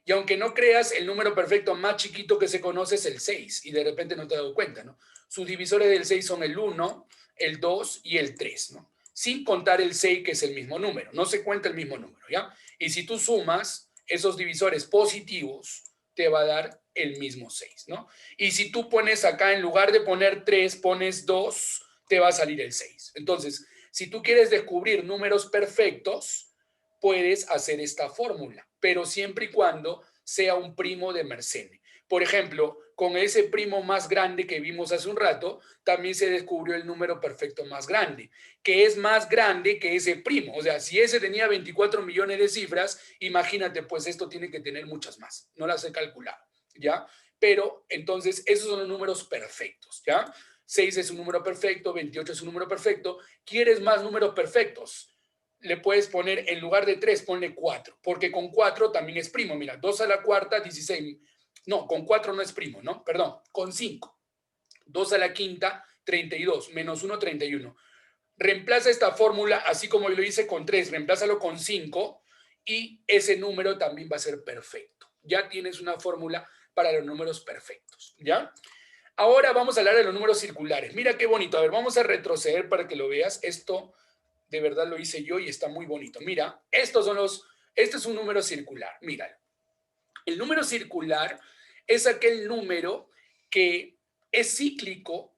Y aunque no creas, el número perfecto más chiquito que se conoce es el 6, y de repente no te has dado cuenta, ¿no? Sus divisores del 6 son el 1, el 2 y el 3, ¿no? Sin contar el 6, que es el mismo número. No se cuenta el mismo número, ¿ya? Y si tú sumas esos divisores positivos, te va a dar el mismo 6, ¿no? Y si tú pones acá, en lugar de poner 3, pones 2, te va a salir el 6. Entonces, si tú quieres descubrir números perfectos, puedes hacer esta fórmula, pero siempre y cuando sea un primo de Mersenne. Por ejemplo, con ese primo más grande que vimos hace un rato, también se descubrió el número perfecto más grande, que es más grande que ese primo. O sea, si ese tenía 24 millones de cifras, imagínate, pues esto tiene que tener muchas más. No las he calculado, ¿ya? Pero entonces, esos son los números perfectos, ¿ya? 6 es un número perfecto, 28 es un número perfecto. ¿Quieres más números perfectos? Le puedes poner, en lugar de 3, ponle 4, porque con 4 también es primo. Mira, 2 a la cuarta, 16. No, con 4 no es primo, ¿no? Perdón, con 5. 2 a la quinta, 32, menos 1, 31. Reemplaza esta fórmula, así como yo lo hice con 3, reemplázalo con 5 y ese número también va a ser perfecto. Ya tienes una fórmula para los números perfectos, ¿ya? Ahora vamos a hablar de los números circulares. Mira qué bonito. A ver, vamos a retroceder para que lo veas. Esto de verdad lo hice yo y está muy bonito. Mira, este es un número circular. Mira, el número circular es aquel número que es cíclico,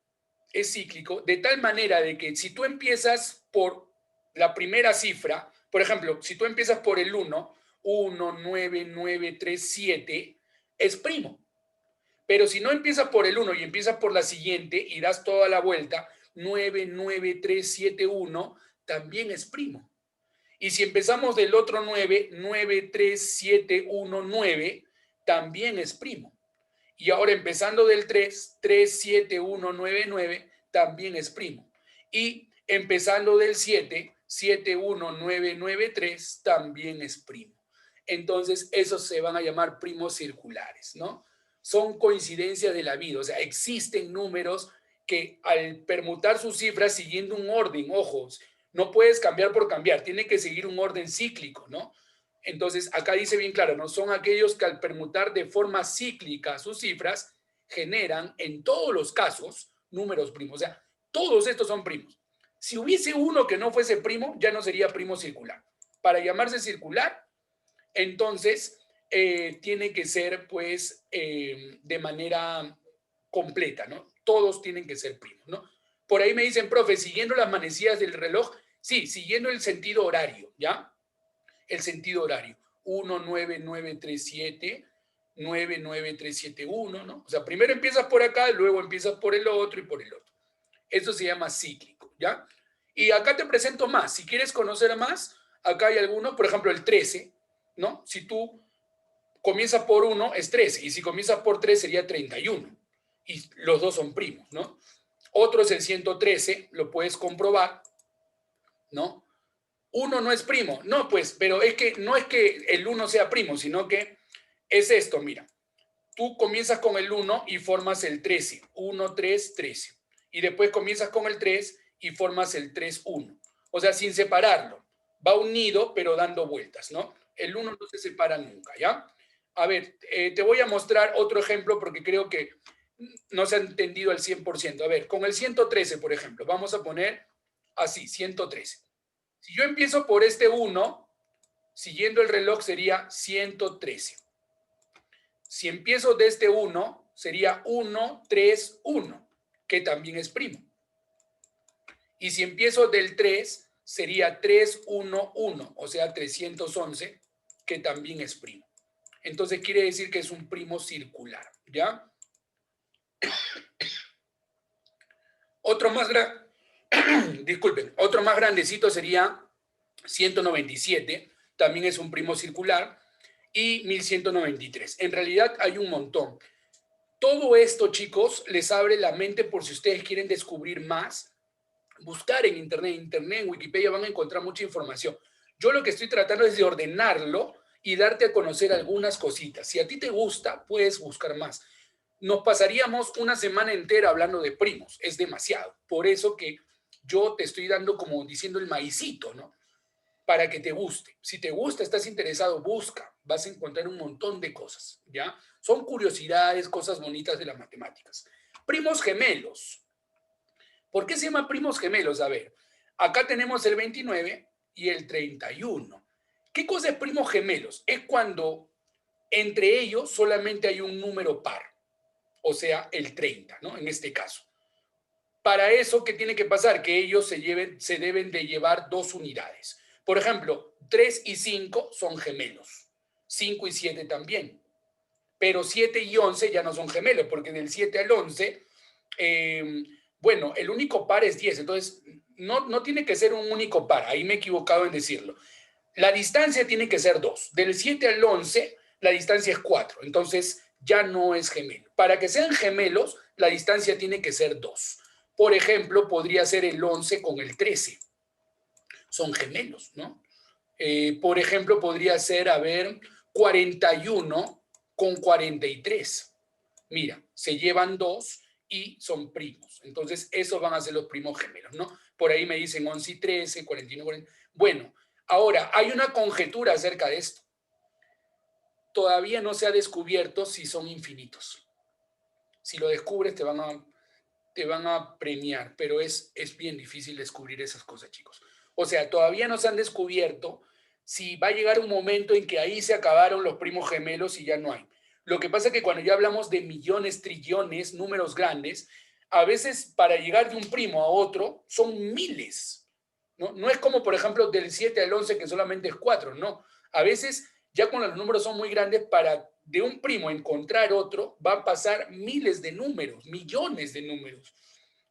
de tal manera de que si tú empiezas por la primera cifra, por ejemplo, si tú empiezas por el 1, 1, 9, 9, 3, 7, es primo. Pero si no empiezas por el 1 y empiezas por la siguiente y das toda la vuelta, 9, 9, 3, 7, 1, también es primo. Y si empezamos del otro 9, 9, 3, 7, 1, 9, también es primo. Y ahora empezando del 3, 3, 7, 1, 9, 9, también es primo. Y empezando del 7, 7, 1, 9, 9, 3, también es primo. Entonces, esos se van a llamar primos circulares, ¿no? Son coincidencias de la vida, o sea, existen números que al permutar sus cifras siguiendo un orden, ojos, no puedes cambiar por cambiar, tiene que seguir un orden cíclico, ¿no? Entonces, acá dice bien claro, ¿no? Son aquellos que al permutar de forma cíclica sus cifras, generan en todos los casos números primos. O sea, todos estos son primos. Si hubiese uno que no fuese primo, ya no sería primo circular. Para llamarse circular, entonces tiene que ser, pues, de manera completa, ¿no? Todos tienen que ser primos, ¿no? Por ahí me dicen, profe, siguiendo las manecillas del reloj, sí, siguiendo el sentido horario, ¿ya? El sentido horario. 19937, 99371, ¿no? O sea, primero empiezas por acá, luego empiezas por el otro y por el otro. Eso se llama cíclico, ¿ya? Y acá te presento más. Si quieres conocer más, acá hay algunos, por ejemplo, el 13, ¿no? Si tú comienza por 1 es 13, y si comienza por 3 sería 31, y los dos son primos, ¿no? Otro es el 113, lo puedes comprobar, ¿no? 1 no es primo, no, pues, pero es que no es que el 1 sea primo, sino que es esto, mira. Tú comienzas con el 1 y formas el 13, 1, 3, 13. Y después comienzas con el 3 y formas el 3, 1. O sea, sin separarlo. Va unido, pero dando vueltas, ¿no? El 1 no se separa nunca, ¿ya? A ver, te voy a mostrar otro ejemplo porque creo que no se ha entendido al 100%. A ver, con el 113, por ejemplo, vamos a poner así, 113. Si yo empiezo por este 1, siguiendo el reloj sería 113. Si empiezo de este 1, sería 1, 3, 1, que también es primo. Y si empiezo del 3, sería 3, 1, 1, o sea, 311, que también es primo. Entonces quiere decir que es un primo circular, ¿ya? Otro más disculpen, otro más grandecito sería 197, también es un primo circular, y 1193. En realidad hay un montón. Todo esto, chicos, les abre la mente por si ustedes quieren descubrir más. Buscar en Internet, en Wikipedia van a encontrar mucha información. Yo lo que estoy tratando es de ordenarlo y darte a conocer algunas cositas. Si a ti te gusta, puedes buscar más. Nos pasaríamos una semana entera hablando de primos. Es demasiado. Por eso que yo te estoy dando como diciendo el maicito, ¿no? Para que te guste. Si te gusta, estás interesado, busca. Vas a encontrar un montón de cosas, ¿ya? Son curiosidades, cosas bonitas de las matemáticas. Primos gemelos. ¿Por qué se llama primos gemelos? A ver, acá tenemos el 29 y el 31. ¿Qué cosa es primos gemelos? Es cuando entre ellos solamente hay un número par, o sea, el 30, ¿no? En este caso. Para eso, ¿qué tiene que pasar? Que ellos se deben de llevar dos unidades. Por ejemplo, 3 y 5 son gemelos, 5 y 7 también, pero 7 y 11 ya no son gemelos, porque del 7 al 11, eh, bueno, el único par es 10, entonces no tiene que ser un único par, ahí me he equivocado en decirlo. La distancia tiene que ser 2, del 7 al 11 la distancia es 4, entonces ya no es gemelo. Para que sean gemelos, la distancia tiene que ser 2. Por ejemplo, podría ser el 11 con el 13, son gemelos, ¿no? Por ejemplo, podría ser, a ver, 41 con 43. Mira, se llevan dos y son primos. Entonces, esos van a ser los primos gemelos, ¿no? Por ahí me dicen 11 y 13, 41, 40. Bueno, ahora, hay una conjetura acerca de esto. Todavía no se ha descubierto si son infinitos. Si lo descubres, te van a premiar, pero es bien difícil descubrir esas cosas, chicos. O sea, todavía no se han descubierto si va a llegar un momento en que ahí se acabaron los primos gemelos y ya no hay. Lo que pasa es que cuando ya hablamos de millones, trillones, números grandes, a veces para llegar de un primo a otro son miles. No es como, por ejemplo, del 7 al 11 que solamente es 4, no. A veces, ya cuando los números son muy grandes, para de un primo encontrar otro, va a pasar miles de números, millones de números.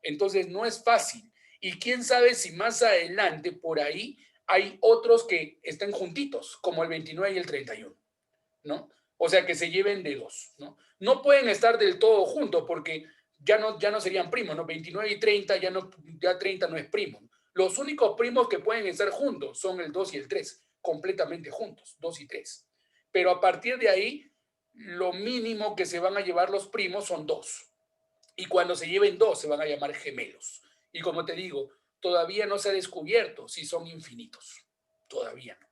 Entonces, no es fácil. Y quién sabe si más adelante por ahí hay otros que estén juntitos, como el 29 y el 31, ¿no? O sea, que se lleven de dos, ¿no? No pueden estar del todo juntos porque ya no serían primos, ¿no? 29 y 30, ya 30 no es primo. Los únicos primos que pueden estar juntos son el 2 y el 3, completamente juntos, 2 y 3. Pero a partir de ahí, lo mínimo que se van a llevar los primos son dos. Y cuando se lleven dos, se van a llamar gemelos. Y como te digo, todavía no se ha descubierto si son infinitos. Todavía no.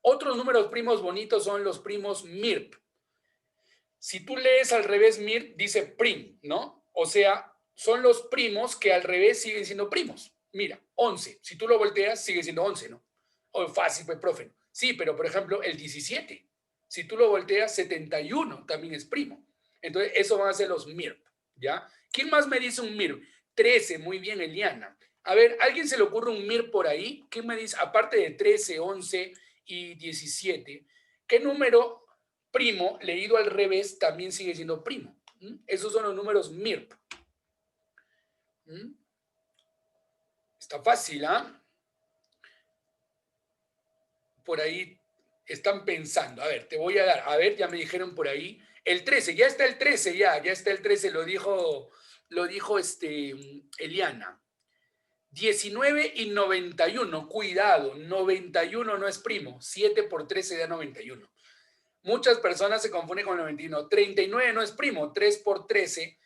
Otros números primos bonitos son los primos MIRP. Si tú lees al revés MIRP, dice prim, ¿no? O sea, son los primos que al revés siguen siendo primos. Mira, 11. Si tú lo volteas, sigue siendo 11, ¿no? O fácil, pues, profe. Sí, pero por ejemplo, el 17. Si tú lo volteas, 71 también es primo. Entonces, eso van a ser los MIRP, ¿ya? ¿Quién más me dice un MIRP? 13, muy bien, Eliana. A ver, ¿alguien se le ocurre un MIRP por ahí? ¿Qué me dice? Aparte de 13, 11 y 17, ¿qué número primo leído al revés también sigue siendo primo? Esos son los números MIRP. Está fácil, ¿ah? Por ahí Están pensando. A ver, te voy a dar. A ver, ya me dijeron por ahí. El 13, ya está el 13, ya está el 13, lo dijo Eliana. 19 y 91, cuidado, 91 no es primo, 7 por 13 da 91. Muchas personas se confunden con 91. 39 no es primo, 3 por 13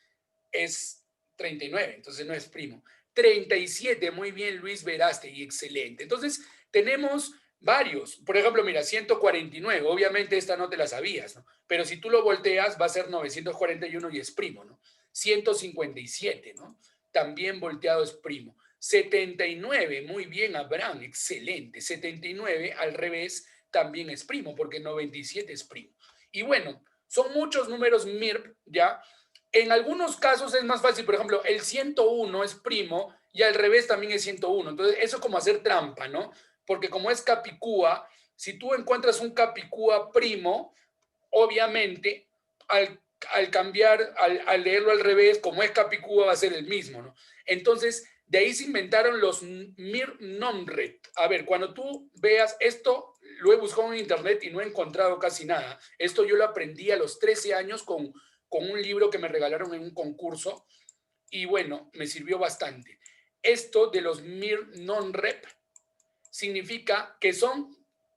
es 39, entonces no es primo. 37, muy bien, Luis Verástegui, excelente. Entonces, tenemos varios. Por ejemplo, mira, 149, obviamente esta no te la sabías, ¿no? Pero si tú lo volteas, va a ser 941 y es primo, ¿no? 157, ¿no? También volteado es primo. 79, muy bien, Abraham, excelente. 79, al revés, también es primo, porque 97 es primo. Y bueno, son muchos números MIRP, ¿ya? En algunos casos es más fácil, por ejemplo, el 101 es primo y al revés también es 101. Entonces, eso es como hacer trampa, ¿no? Porque como es Capicúa, si tú encuentras un Capicúa primo, obviamente, al cambiar, al leerlo al revés, como es Capicúa, va a ser el mismo, ¿no? Entonces, de ahí se inventaron los Mir Nomret. A ver, cuando tú veas esto, lo he buscado en internet y no he encontrado casi nada. Esto yo lo aprendí a los 13 años con un libro que me regalaron en un concurso y bueno, me sirvió bastante. Esto de los Mir Non-Rep significa que son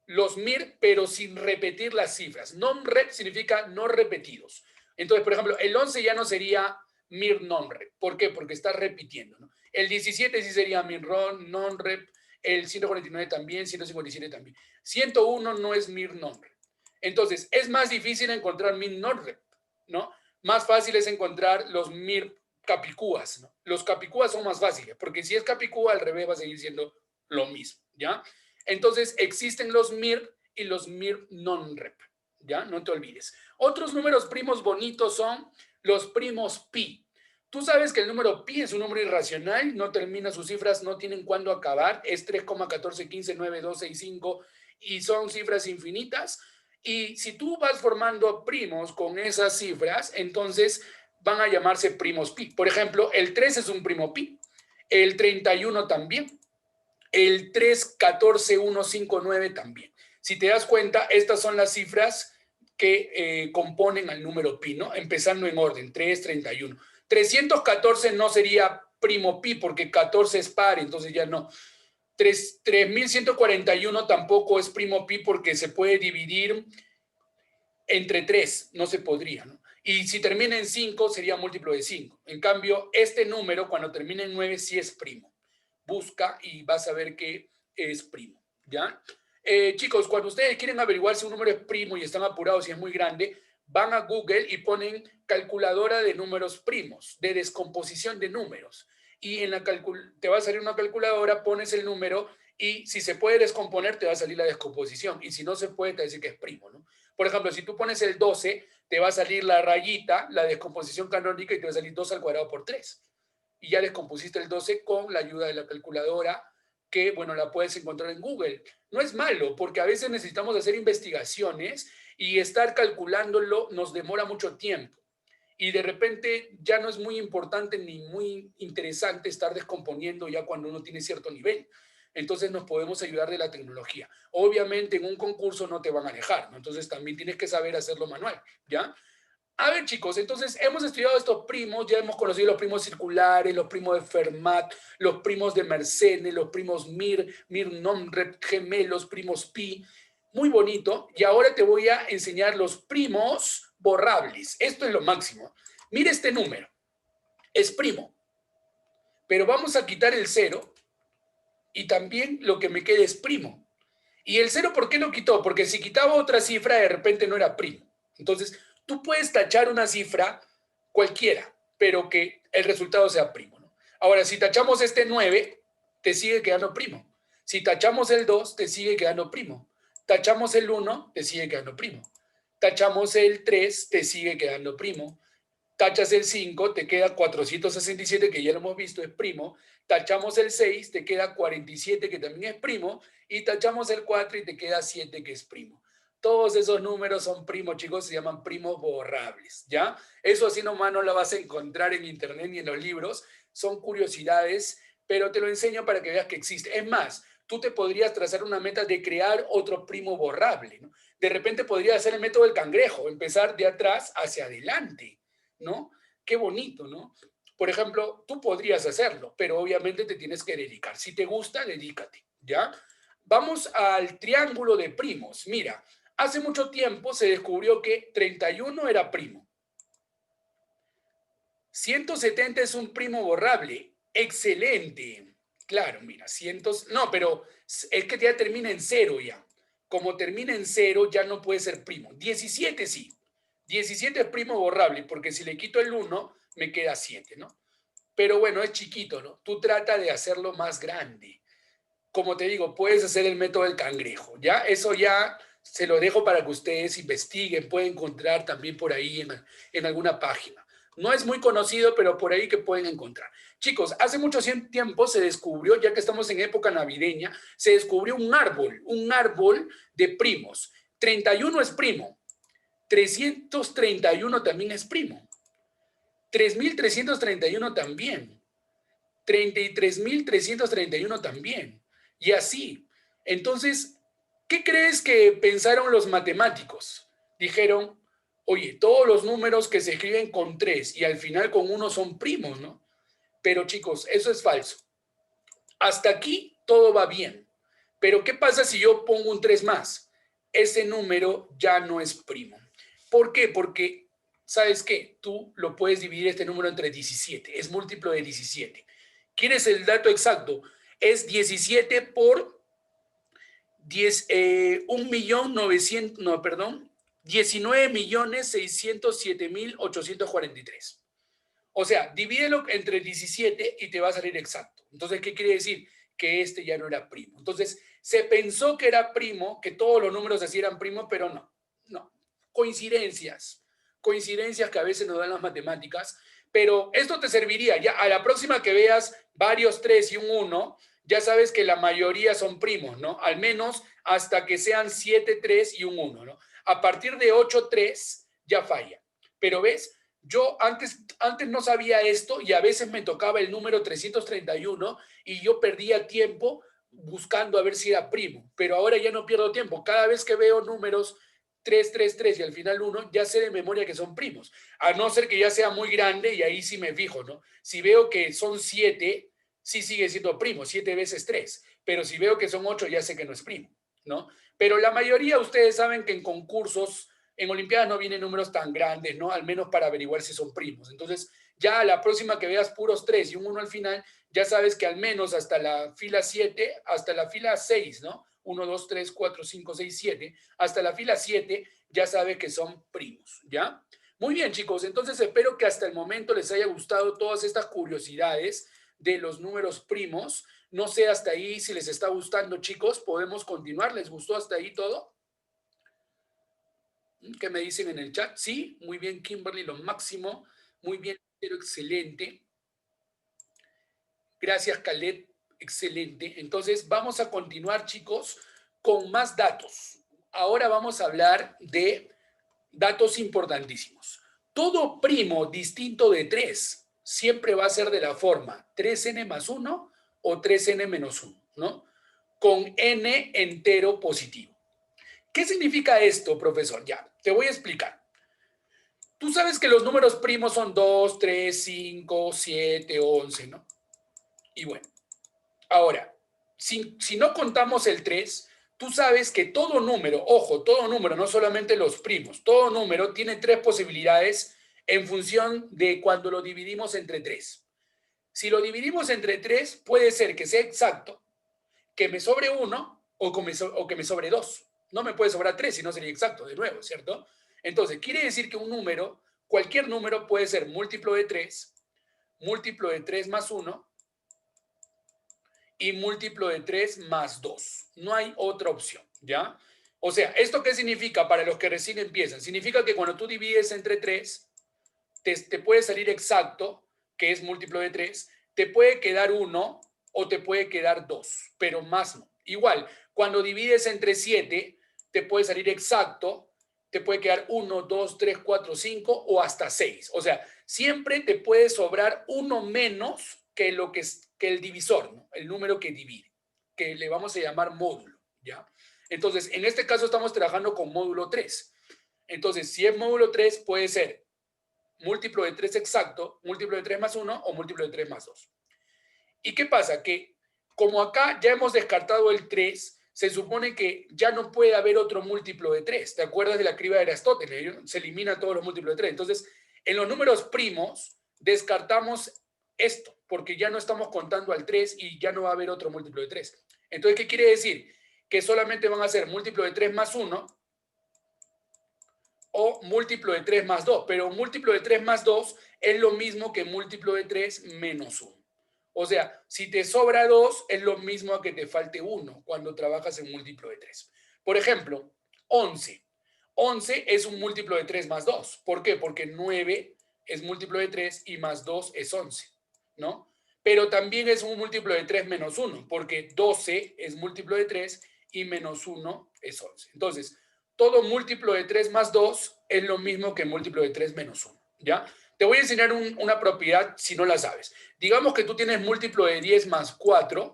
los MIR, pero sin repetir las cifras. Non-rep significa no repetidos. Entonces, por ejemplo, el 11 ya no sería MIR non-rep. ¿Por qué? Porque está repitiendo, ¿no? El 17 sí sería MIR non-rep, el 149 también, 157 también. 101 no es MIR non-rep. Entonces, es más difícil encontrar MIR non-rep, ¿no? Más fácil es encontrar los MIR capicúas, ¿no? Los capicúas son más fáciles, porque si es capicúa, al revés va a seguir siendo lo mismo, ¿ya? Entonces, existen los MIR y los MIR non-rep, ¿ya? No te olvides. Otros números primos bonitos son los primos pi. Tú sabes que el número pi es un número irracional, no termina sus cifras, no tienen cuándo acabar, es 3,14159265 y son cifras infinitas. Y si tú vas formando primos con esas cifras, entonces van a llamarse primos pi. Por ejemplo, el 3 es un primo pi, el 31 también, el 314159 también. Si te das cuenta, estas son las cifras que componen al número pi, ¿no? Empezando en orden, 3, 31. 314 no sería primo pi porque 14 es par, entonces ya no. 3141 tampoco es primo pi porque se puede dividir entre 3, no se podría, ¿no? Y si termina en 5, sería múltiplo de 5. En cambio, este número, cuando termina en 9, sí es primo. Busca y vas a ver que es primo, ¿ya? Chicos, cuando ustedes quieren averiguar si un número es primo y están apurados y es muy grande, van a Google y ponen calculadora de números primos, de descomposición de números. Y en la te va a salir una calculadora, pones el número y si se puede descomponer, te va a salir la descomposición. Y si no se puede, te va a decir que es primo, ¿no? Por ejemplo, si tú pones el 12, te va a salir la rayita, la descomposición canónica, y te va a salir 2 al cuadrado por 3. Y ya descompusiste el 12 con la ayuda de la calculadora, que, bueno, la puedes encontrar en Google. No es malo, porque a veces necesitamos hacer investigaciones y estar calculándolo nos demora mucho tiempo. Y de repente ya no es muy importante ni muy interesante estar descomponiendo ya cuando uno tiene cierto nivel. Entonces nos podemos ayudar de la tecnología. Obviamente en un concurso no te van a dejar, ¿no? Entonces también tienes que saber hacerlo manual, ¿ya? A ver, chicos, entonces hemos estudiado estos primos, ya hemos conocido los primos circulares, los primos de Fermat, los primos de Mersenne, los primos Mir non-rep, gemelos, primos pi. Muy bonito. Y ahora te voy a enseñar los primos borrables. Esto es lo máximo. Mira este número. Es primo. Pero vamos a quitar el 0 y también lo que me queda es primo. Y el 0, ¿por qué lo quitó? Porque si quitaba otra cifra, de repente no era primo. Entonces, tú puedes tachar una cifra cualquiera, pero que el resultado sea primo, ¿no? Ahora, si tachamos este 9, te sigue quedando primo. Si tachamos el 2, te sigue quedando primo. Tachamos el 1, te sigue quedando primo. Tachamos el 3, te sigue quedando primo. Tachas el 5, te queda 467, que ya lo hemos visto, es primo. Tachamos el 6, te queda 47, que también es primo. Y tachamos el 4 y te queda 7, que es primo. Todos esos números son primos, chicos, se llaman primos borrables, ¿ya? Eso así nomás no lo vas a encontrar en internet ni en los libros. Son curiosidades, pero te lo enseño para que veas que existe. Es más, tú te podrías trazar una meta de crear otro primo borrable, ¿no? De repente podría hacer el método del cangrejo, empezar de atrás hacia adelante, ¿no? Qué bonito, ¿no? Por ejemplo, tú podrías hacerlo, pero obviamente te tienes que dedicar. Si te gusta, dedícate, ¿ya? Vamos al triángulo de primos. Mira, hace mucho tiempo se descubrió que 31 era primo. 170 es un primo borrable. Excelente. Claro, mira, cientos. No, pero es que ya termina en cero ya. Como termina en cero, ya no puede ser primo. 17 sí. 17 es primo borrable, porque si le quito el 1, me queda 7, ¿no? Pero bueno, es chiquito, ¿no? Tú trata de hacerlo más grande. Como te digo, puedes hacer el método del cangrejo, ¿ya? Eso ya se lo dejo para que ustedes investiguen, pueden encontrar también por ahí en alguna página. No es muy conocido, pero por ahí que pueden encontrar. Chicos, hace mucho tiempo se descubrió, ya que estamos en época navideña, se descubrió un árbol de primos. 31 es primo, 331 también es primo, 3331 también, 33.331 también. Y así. Entonces, ¿qué crees que pensaron los matemáticos? Dijeron, oye, todos los números que se escriben con 3 y al final con 1 son primos, ¿no? Pero chicos, eso es falso. Hasta aquí todo va bien. Pero ¿qué pasa si yo pongo un 3 más? Ese número ya no es primo. ¿Por qué? Porque, ¿sabes qué? Tú lo puedes dividir este número entre 17. Es múltiplo de 17. ¿Quieres el dato exacto? Es 17 por 10, 1.900.000, no, perdón, 19.607.843. O sea, divídelo entre 17 y te va a salir exacto. Entonces, ¿qué quiere decir? Que este ya no era primo. Entonces, se pensó que era primo, que todos los números así eran primos, pero no. No. Coincidencias. Coincidencias que a veces nos dan las matemáticas. Pero esto te serviría. Ya a la próxima que veas varios 3 y un 1, ya sabes que la mayoría son primos, ¿no? Al menos hasta que sean 7 3 y un 1, ¿no? A partir de 8 3 ya falla. Pero ves, yo antes no sabía esto y a veces me tocaba el número 331 y yo perdía tiempo buscando a ver si era primo, pero ahora ya no pierdo tiempo. Cada vez que veo números 333 y al final 1, ya sé de memoria que son primos, a no ser que ya sea muy grande y ahí sí me fijo, ¿no? Si veo que son 7, sí sigue siendo primo, 7 veces 3, pero si veo que son 8, ya sé que no es primo, ¿no? Pero la mayoría, ustedes saben que en concursos, en Olimpiadas no vienen números tan grandes, ¿no? Al menos para averiguar si son primos. Entonces, ya la próxima que veas puros 3 y un 1 al final, ya sabes que al menos hasta la fila 7, hasta la fila 6, ¿no? 1, 2, 3, 4, 5, 6, 7, hasta la fila 7 ya sabes que son primos, ¿ya? Muy bien, chicos, entonces espero que hasta el momento les haya gustado todas estas curiosidades de los números primos. No sé hasta ahí si les está gustando, chicos, podemos continuar. ¿Les gustó hasta ahí todo? ¿Qué me dicen en el chat? Sí, muy bien, Kimberly, lo máximo. Muy bien, pero excelente. Gracias, Khaled, excelente. Entonces, vamos a continuar, chicos, con más datos. Ahora vamos a hablar de datos importantísimos. Todo primo distinto de 3 siempre va a ser de la forma 3n más 1 o 3n menos 1, ¿no? Con n entero positivo. ¿Qué significa esto, profesor? Ya, te voy a explicar. Tú sabes que los números primos son 2, 3, 5, 7, 11, ¿no? Y bueno, ahora, si no contamos el 3, tú sabes que todo número, ojo, todo número, no solamente los primos, todo número tiene 3 posibilidades en función de cuando lo dividimos entre 3. Si lo dividimos entre 3, puede ser que sea exacto, que me sobre 1 o que me sobre 2. No me puede sobrar 3, si no sería exacto, de nuevo, ¿cierto? Entonces, quiere decir que un número, cualquier número puede ser múltiplo de 3, múltiplo de 3 más 1 y múltiplo de 3 más 2. No hay otra opción, ¿ya? O sea, ¿esto qué significa para los que recién empiezan? Significa que cuando tú divides entre 3, te puede salir exacto, que es múltiplo de 3, te puede quedar 1 o te puede quedar 2, pero más no. Igual, cuando divides entre 7, te puede salir exacto, te puede quedar 1, 2, 3, 4, 5 o hasta 6. O sea, siempre te puede sobrar uno menos que, que el divisor, ¿no? El número que divide. que le vamos a llamar módulo, ¿ya? Entonces, en este caso estamos trabajando con módulo 3. Entonces, si es módulo 3, puede ser múltiplo de 3 exacto, múltiplo de 3 más 1 o múltiplo de 3 más 2. ¿Y qué pasa? Que como acá ya hemos descartado el 3, se supone que ya no puede haber otro múltiplo de 3. ¿Te acuerdas de la criba de Aristóteles? Se eliminan todos los múltiplos de 3. Entonces, en los números primos, descartamos esto, porque ya no estamos contando al 3 y ya no va a haber otro múltiplo de 3. Entonces, ¿qué quiere decir? Que solamente van a ser múltiplo de 3 más 1 o múltiplo de 3 más 2. Pero múltiplo de 3 más 2 es lo mismo que múltiplo de 3 menos 1. O sea, si te sobra 2, es lo mismo a que te falte 1 cuando trabajas en múltiplo de 3. Por ejemplo, 11. 11 es un múltiplo de 3 más 2. ¿Por qué? Porque 9 es múltiplo de 3 y más 2 es 11, ¿no? Pero también es un múltiplo de 3 menos 1, porque 12 es múltiplo de 3 y menos 1 es 11. Entonces, todo múltiplo de 3 más 2 es lo mismo que múltiplo de 3 menos 1, ¿ya? Te voy a enseñar una propiedad si no la sabes. Digamos que tú tienes múltiplo de 10 más 4,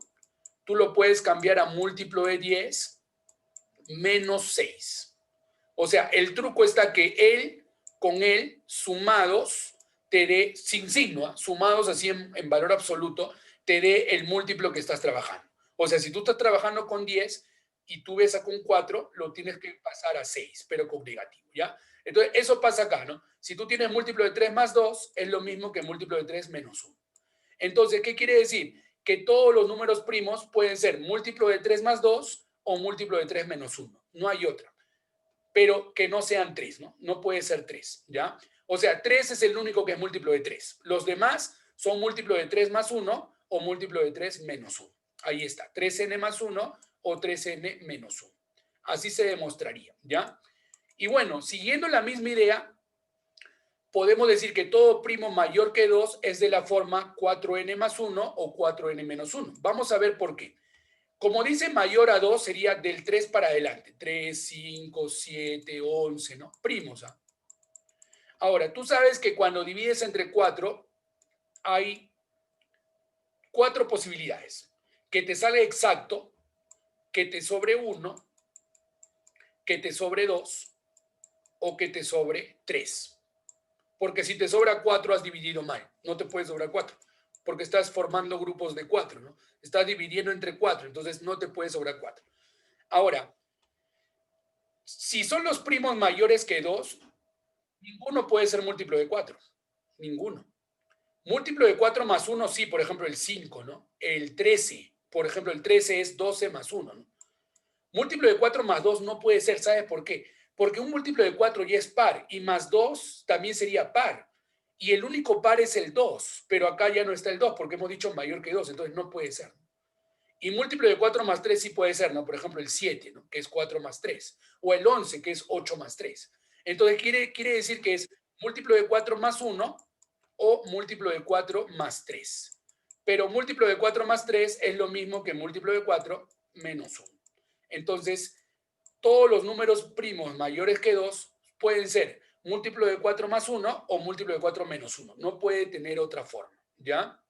tú lo puedes cambiar a múltiplo de 10 menos 6. O sea, el truco está que él con él sumados te dé, sin signo, sumados así en valor absoluto, te dé el múltiplo que estás trabajando. O sea, si tú estás trabajando con 10 y tú ves acá un 4, lo tienes que pasar a 6, pero con negativo, ¿ya? Entonces, eso pasa acá, ¿no? Si tú tienes múltiplo de 3 más 2, es lo mismo que múltiplo de 3 menos 1. Entonces, ¿qué quiere decir? Que todos los números primos pueden ser múltiplo de 3 más 2 o múltiplo de 3 menos 1. No hay otra. Pero que no sean 3, ¿no? No puede ser 3, ¿ya? O sea, 3 es el único que es múltiplo de 3. Los demás son múltiplo de 3 más 1 o múltiplo de 3 menos 1. Ahí está, 3n más 1 o 3n menos 1. Así se demostraría, ¿ya? Y bueno, siguiendo la misma idea, podemos decir que todo primo mayor que 2 es de la forma 4n más 1 o 4n menos 1. Vamos a ver por qué. Como dice mayor a 2, sería del 3 para adelante. 3, 5, 7, 11, ¿no? Primos, ¿ah? Ahora, tú sabes que cuando divides entre 4, hay 4 posibilidades. Que te sale exacto, que te sobre 1, que te sobre 2 o que te sobre 3. Porque si te sobra 4, has dividido mal. No te puede sobrar 4, porque estás formando grupos de 4, ¿no? Estás dividiendo entre 4, entonces no te puede sobrar 4. Ahora, si son los primos mayores que 2, ninguno puede ser múltiplo de 4. Ninguno. Múltiplo de 4 más 1, sí, por ejemplo, el 5, ¿no? El 13, por ejemplo, el 13 es 12 más 1, ¿no? Múltiplo de 4 más 2 no puede ser, ¿sabes por qué? Porque un múltiplo de 4 ya es par y más 2 también sería par. Y el único par es el 2, pero acá ya no está el 2 porque hemos dicho mayor que 2, entonces no puede ser. Y múltiplo de 4 más 3 sí puede ser, ¿no? Por ejemplo, el 7, ¿no? Que es 4 más 3. O el 11, que es 8 más 3. Entonces quiere decir que es múltiplo de 4 más 1 o múltiplo de 4 más 3. Pero múltiplo de 4 más 3 es lo mismo que múltiplo de 4 menos 1. Entonces, todos los números primos mayores que 2 pueden ser múltiplo de 4 más 1 o múltiplo de 4 menos 1. No puede tener otra forma, ¿ya?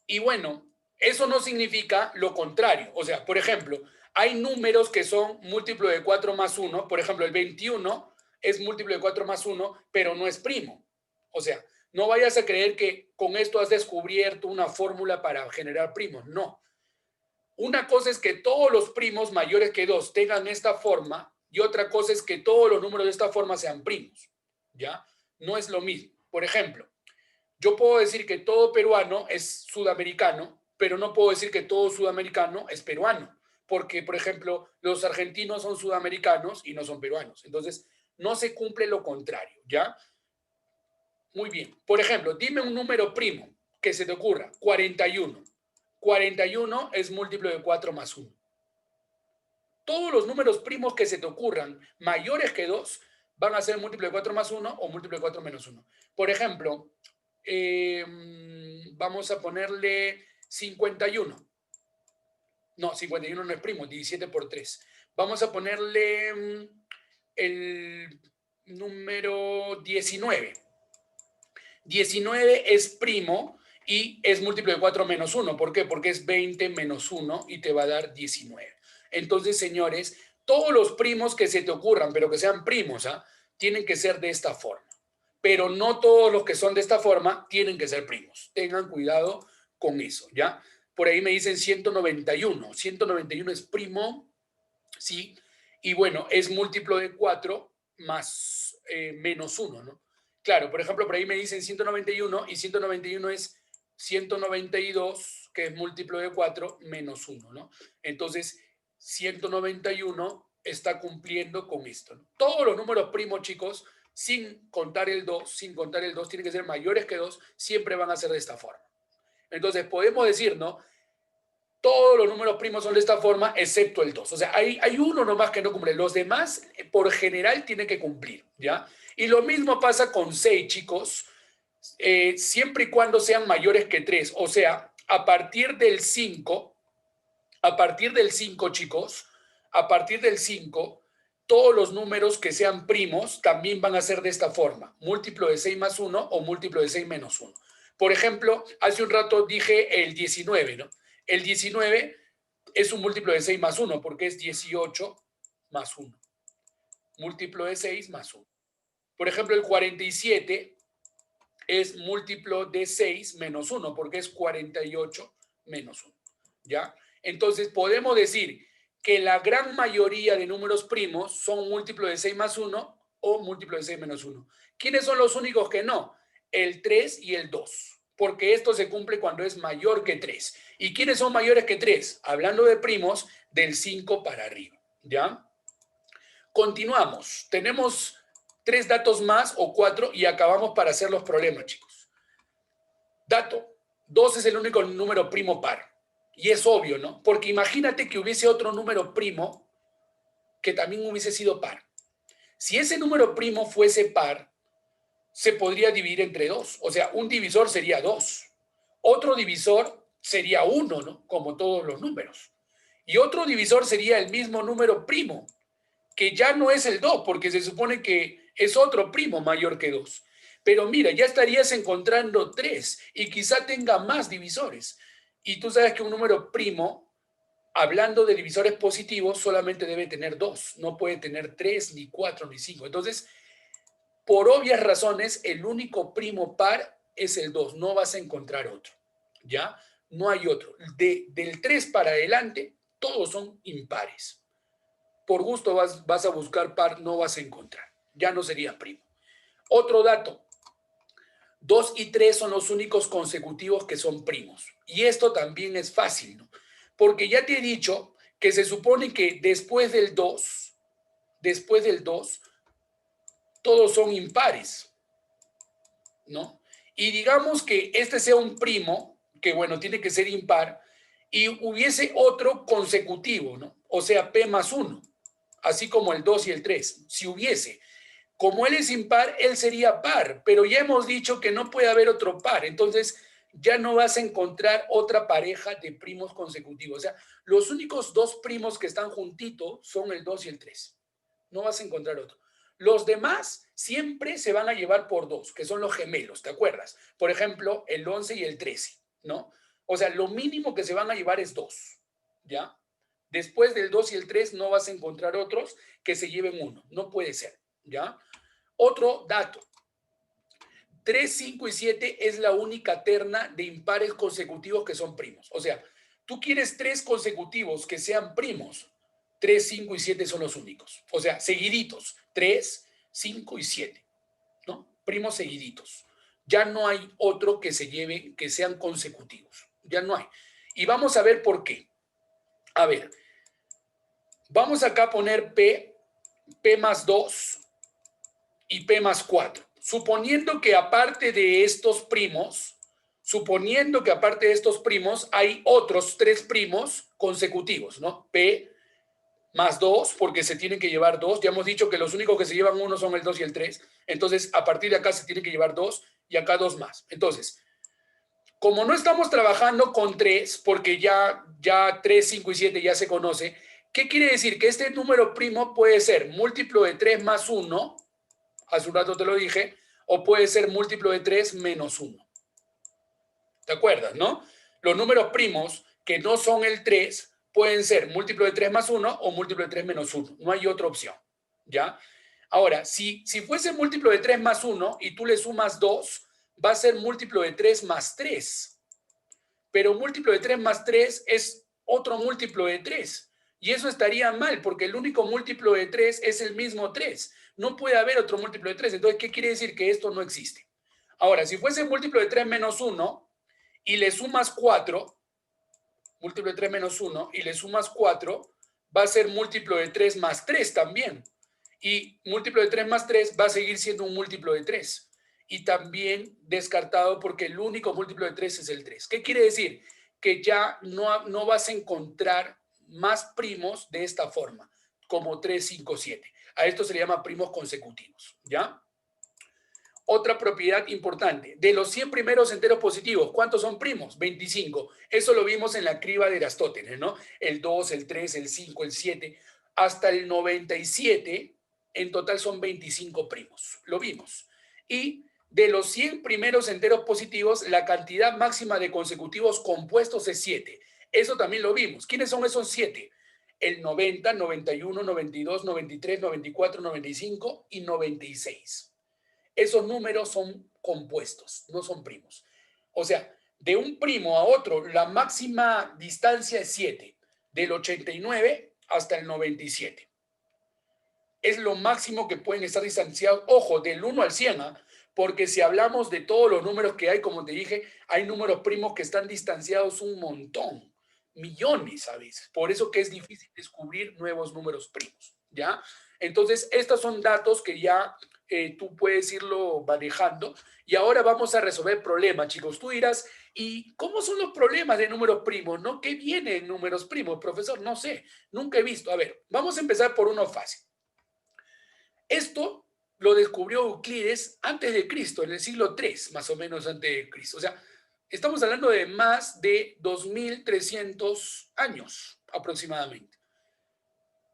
Y bueno, eso no significa lo contrario. O sea, por ejemplo, hay números que son múltiplo de 4 más 1. Por ejemplo, el 21 es múltiplo de 4 más 1, pero no es primo. O sea, no vayas a creer que con esto has descubierto una fórmula para generar primos. No. Una cosa es que todos los primos mayores que 2 tengan esta forma y otra cosa es que todos los números de esta forma sean primos. ¿Ya? No es lo mismo. Por ejemplo, yo puedo decir que todo peruano es sudamericano, pero no puedo decir que todo sudamericano es peruano, porque, por ejemplo, los argentinos son sudamericanos y no son peruanos. Entonces, no se cumple lo contrario, ¿ya? Muy bien. Por ejemplo, dime un número primo que se te ocurra. 41. 41 es múltiplo de 4 más 1. Todos los números primos que se te ocurran mayores que 2 van a ser múltiplo de 4 más 1 o múltiplo de 4 menos 1. Por ejemplo, vamos a ponerle 51. No, 51 no es primo, 17 por 3. Vamos a ponerle el número 19. 19 es primo y es múltiplo de 4 menos 1. ¿Por qué? Porque es 20 menos 1 y te va a dar 19. Entonces, señores, todos los primos que se te ocurran, pero que sean primos, tienen que ser de esta forma. Pero no todos los que son de esta forma tienen que ser primos. Tengan cuidado con eso, ¿ya? Por ahí me dicen 191. 191 es primo, ¿sí? Y bueno, es múltiplo de 4 más menos 1, ¿no? Claro, por ejemplo, por ahí me dicen 191 y 191 es 192, que es múltiplo de 4 menos 1, ¿no? Entonces, 191 está cumpliendo con esto, ¿no? Todos los números primos, chicos, sin contar el 2, tienen que ser mayores que 2, siempre van a ser de esta forma. Entonces, podemos decir, ¿no? Todos los números primos son de esta forma, excepto el 2. O sea, hay uno nomás que no cumple. Los demás, por general, tienen que cumplir, ¿ya? Y lo mismo pasa con 6, chicos, siempre y cuando sean mayores que 3. O sea, a partir del 5, chicos, a partir del 5, todos los números que sean primos también van a ser de esta forma. Múltiplo de 6 más 1 o múltiplo de 6 menos 1. Por ejemplo, hace un rato dije el 19, ¿no? El 19 es un múltiplo de 6 más 1 porque es 18 más 1. Múltiplo de 6 más 1. Por ejemplo, el 47 es múltiplo de 6 menos 1 porque es 48 menos 1. ¿Ya? Entonces, podemos decir que la gran mayoría de números primos son múltiplo de 6 más 1 o múltiplo de 6 menos 1. ¿Quiénes son los únicos que no? El 3 y el 2, porque esto se cumple cuando es mayor que 3. ¿Y quiénes son mayores que 3? Hablando de primos, del 5 para arriba. ¿Ya? Continuamos. Tenemos 3 datos más o 4 y acabamos para hacer los problemas, chicos. Dato. 2 es el único número primo par. Y es obvio, ¿no? Porque imagínate que hubiese otro número primo que también hubiese sido par. Si ese número primo fuese par, se podría dividir entre 2. O sea, un divisor sería 2. Otro divisor sería 1, ¿no? Como todos los números. Y otro divisor sería el mismo número primo, que ya no es el 2, porque se supone que es otro primo mayor que 2. Pero mira, ya estarías encontrando 3 y quizá tenga más divisores. Y tú sabes que un número primo, hablando de divisores positivos, solamente debe tener 2. No puede tener 3, ni 4, ni 5. Entonces, por obvias razones, el único primo par es el 2. No vas a encontrar otro. ¿Ya? No hay otro. Del 3 para adelante, todos son impares. Por gusto vas a buscar par, no vas a encontrar. Ya no sería primo. Otro dato. 2 y 3 son los únicos consecutivos que son primos. Y esto también es fácil, ¿no? Porque ya te he dicho que se supone que después del 2, todos son impares, ¿no? Y digamos que este sea un primo, que bueno, tiene que ser impar, y hubiese otro consecutivo, ¿no? O sea, P más 1, así como el 2 y el 3, si hubiese. Como él es impar, él sería par, pero ya hemos dicho que no puede haber otro par, entonces ya no vas a encontrar otra pareja de primos consecutivos. O sea, los únicos dos primos que están juntitos son el 2 y el 3. No vas a encontrar otro. Los demás siempre se van a llevar por 2, que son los gemelos, ¿te acuerdas? Por ejemplo, el 11 y el 13, ¿no? O sea, lo mínimo que se van a llevar es 2, ¿ya? Después del 2 y el 3 no vas a encontrar otros que se lleven 1. No puede ser, ¿ya? Otro dato. 3, 5 y 7 es la única terna de impares consecutivos que son primos. O sea, tú quieres 3 consecutivos que sean primos. 3, 5 y 7 son los únicos. O sea, seguiditos. 3, 5 y 7. ¿No? Primos seguiditos. Ya no hay otro que se lleve, que sean consecutivos. Ya no hay. Y vamos a ver por qué. A ver, vamos acá a poner P más 2 y P más 4. Suponiendo que aparte de estos primos, hay otros 3 primos consecutivos, ¿no? P más 2, porque se tienen que llevar 2. Ya hemos dicho que los únicos que se llevan 1 son el 2 y el 3. Entonces, a partir de acá se tiene que llevar 2 y acá 2 más. Entonces, como no estamos trabajando con 3, porque ya 3, 5 y 7 ya se conoce, ¿qué quiere decir? Que este número primo puede ser múltiplo de 3 más 1, hace un rato te lo dije, o puede ser múltiplo de 3 menos 1. ¿Te acuerdas, no? Los números primos que no son el 3 pueden ser múltiplo de 3 más 1 o múltiplo de 3 menos 1. No hay otra opción, ¿ya? Ahora, si fuese múltiplo de 3 más 1 y tú le sumas 2, va a ser múltiplo de 3 más 3. Pero múltiplo de 3 más 3 es otro múltiplo de 3. Y eso estaría mal, porque el único múltiplo de 3 es el mismo 3. No puede haber otro múltiplo de 3. Entonces, ¿qué quiere decir? Que esto no existe. Ahora, si fuese múltiplo de 3 menos 1 y le sumas 4, múltiplo de 3 menos 1 y le sumas 4, va a ser múltiplo de 3 más 3 también. Y múltiplo de 3 más 3 va a seguir siendo un múltiplo de 3. Y también descartado porque el único múltiplo de 3 es el 3. ¿Qué quiere decir? Que ya no vas a encontrar más primos de esta forma, como 3, 5, 7. A esto se le llama primos consecutivos, ¿ya? Otra propiedad importante, de los 100 primeros enteros positivos, ¿cuántos son primos? 25. Eso lo vimos en la criba de Aristóteles, ¿no? El 2, el 3, el 5, el 7, hasta el 97, en total son 25 primos. Lo vimos. Y de los 100 primeros enteros positivos, la cantidad máxima de consecutivos compuestos es 7. Eso también lo vimos. ¿Quiénes son esos 7? El 90, 91, 92, 93, 94, 95 y 96. Esos números son compuestos, no son primos. O sea, de un primo a otro, la máxima distancia es 7, del 89 hasta el 97. Es lo máximo que pueden estar distanciados, ojo, del 1 al 100, ¿eh? Porque si hablamos de todos los números que hay, como te dije, hay números primos que están distanciados un montón, millones a veces. Por eso que es difícil descubrir nuevos números primos, ¿ya? Entonces, estos son datos que ya tú puedes irlo manejando. Y ahora vamos a resolver problemas, chicos. Tú dirás, ¿y cómo son los problemas de números primos? ¿No? ¿Qué viene en números primos, profesor? No sé, nunca he visto. A ver, vamos a empezar por uno fácil. Esto lo descubrió Euclides antes de Cristo, en el siglo III, más o menos antes de Cristo. O sea, estamos hablando de más de 2300 años aproximadamente.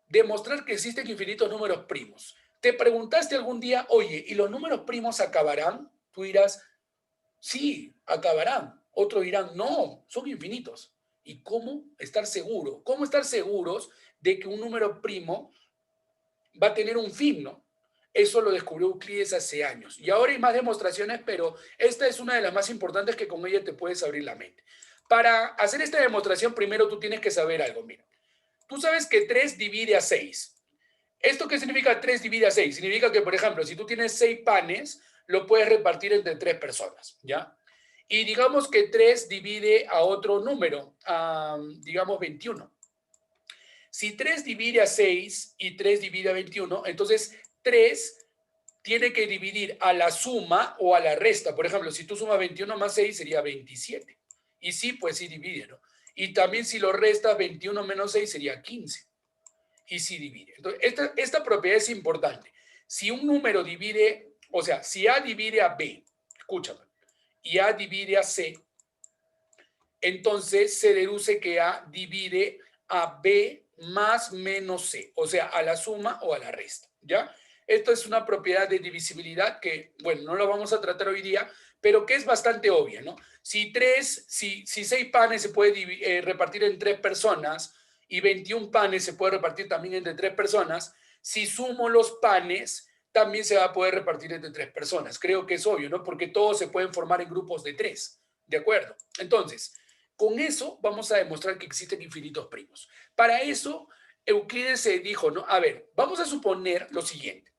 Demostrar que existen infinitos números primos. ¿Te preguntaste algún día, oye, ¿y los números primos acabarán? Tú dirás, sí, acabarán. Otros dirán, no, son infinitos. ¿Y cómo estar seguro? ¿Cómo estar seguros de que un número primo va a tener un fin, ¿no? Eso lo descubrió Euclides hace años. Y ahora hay más demostraciones, pero esta es una de las más importantes que con ella te puedes abrir la mente. Para hacer esta demostración, primero tú tienes que saber algo. Mira, tú sabes que 3 divide a 6. ¿Esto qué significa 3 divide a 6? Significa que, por ejemplo, si tú tienes 6 panes, lo puedes repartir entre 3 personas, ¿ya? Y digamos que 3 divide a otro número, digamos 21. Si 3 divide a 6 y 3 divide a 21, entonces 3 tiene que dividir a la suma o a la resta. Por ejemplo, si tú sumas 21 más 6 sería 27. Y sí, pues sí divide, ¿no? Y también si lo restas 21 menos 6 sería 15. Y sí divide. Entonces, esta propiedad es importante. Si un número divide, o sea, si A divide a B, escúchame, y A divide a C, entonces se deduce que A divide a B más menos C, o sea, a la suma o a la resta, ¿ya? Esto es una propiedad de divisibilidad que, bueno, no lo vamos a tratar hoy día, pero que es bastante obvia, ¿no? Si 6 panes se puede repartir en 3 personas y 21 panes se puede repartir también entre 3 personas, si sumo los panes, también se va a poder repartir entre 3 personas. Creo que es obvio, ¿no? Porque todos se pueden formar en grupos de 3, ¿de acuerdo? Entonces, con eso vamos a demostrar que existen infinitos primos. Para eso, Euclides se dijo, ¿no? A ver, vamos a suponer lo siguiente.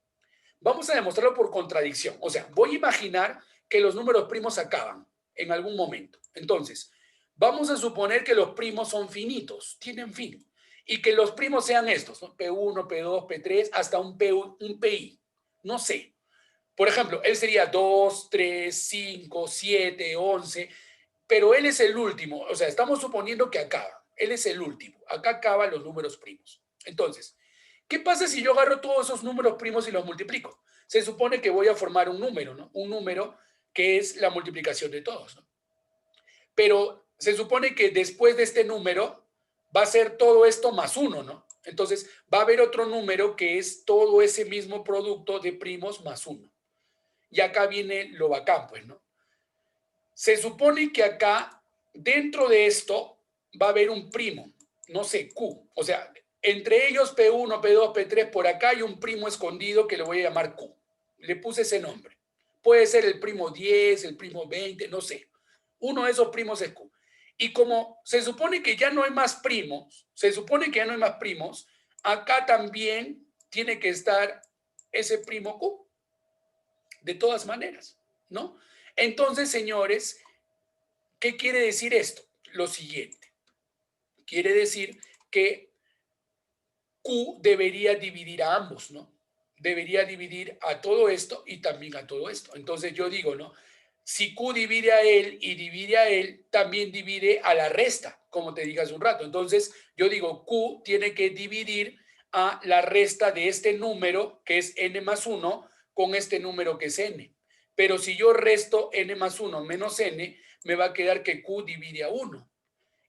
Vamos a demostrarlo por contradicción. O sea, voy a imaginar que los números primos acaban en algún momento. Entonces, vamos a suponer que los primos son finitos, tienen fin. Y que los primos sean estos, ¿no? P1, P2, P3, hasta un PI. No sé. Por ejemplo, él sería 2, 3, 5, 7, 11, pero él es el último. O sea, estamos suponiendo que acaba. Él es el último. Acá acaban los números primos. Entonces, ¿qué pasa si yo agarro todos esos números primos y los multiplico? Se supone que voy a formar un número, ¿no? Un número que es la multiplicación de todos, ¿no? Pero se supone que después de este número va a ser todo esto más uno, ¿no? Entonces va a haber otro número que es todo ese mismo producto de primos más uno. Y acá viene lo bacán, pues, ¿no? Se supone que acá, dentro de esto, va a haber un primo, no sé, Q. O sea, entre ellos P1, P2, P3, por acá hay un primo escondido que le voy a llamar Q. Le puse ese nombre. Puede ser el primo 10, el primo 20, no sé. Uno de esos primos es Q. Y como se supone que ya no hay más primos, acá también tiene que estar ese primo Q, de todas maneras, ¿no? Entonces, señores, ¿qué quiere decir esto? Lo siguiente. Quiere decir que Q debería dividir a ambos, ¿no? Debería dividir a todo esto y también a todo esto. Entonces yo digo, ¿no? Si Q divide a él y divide a él, también divide a la resta, como te dije hace un rato. Entonces yo digo, Q tiene que dividir a la resta de este número, que es n más 1, con este número que es n. Pero si yo resto n más 1 menos n, me va a quedar que Q divide a 1.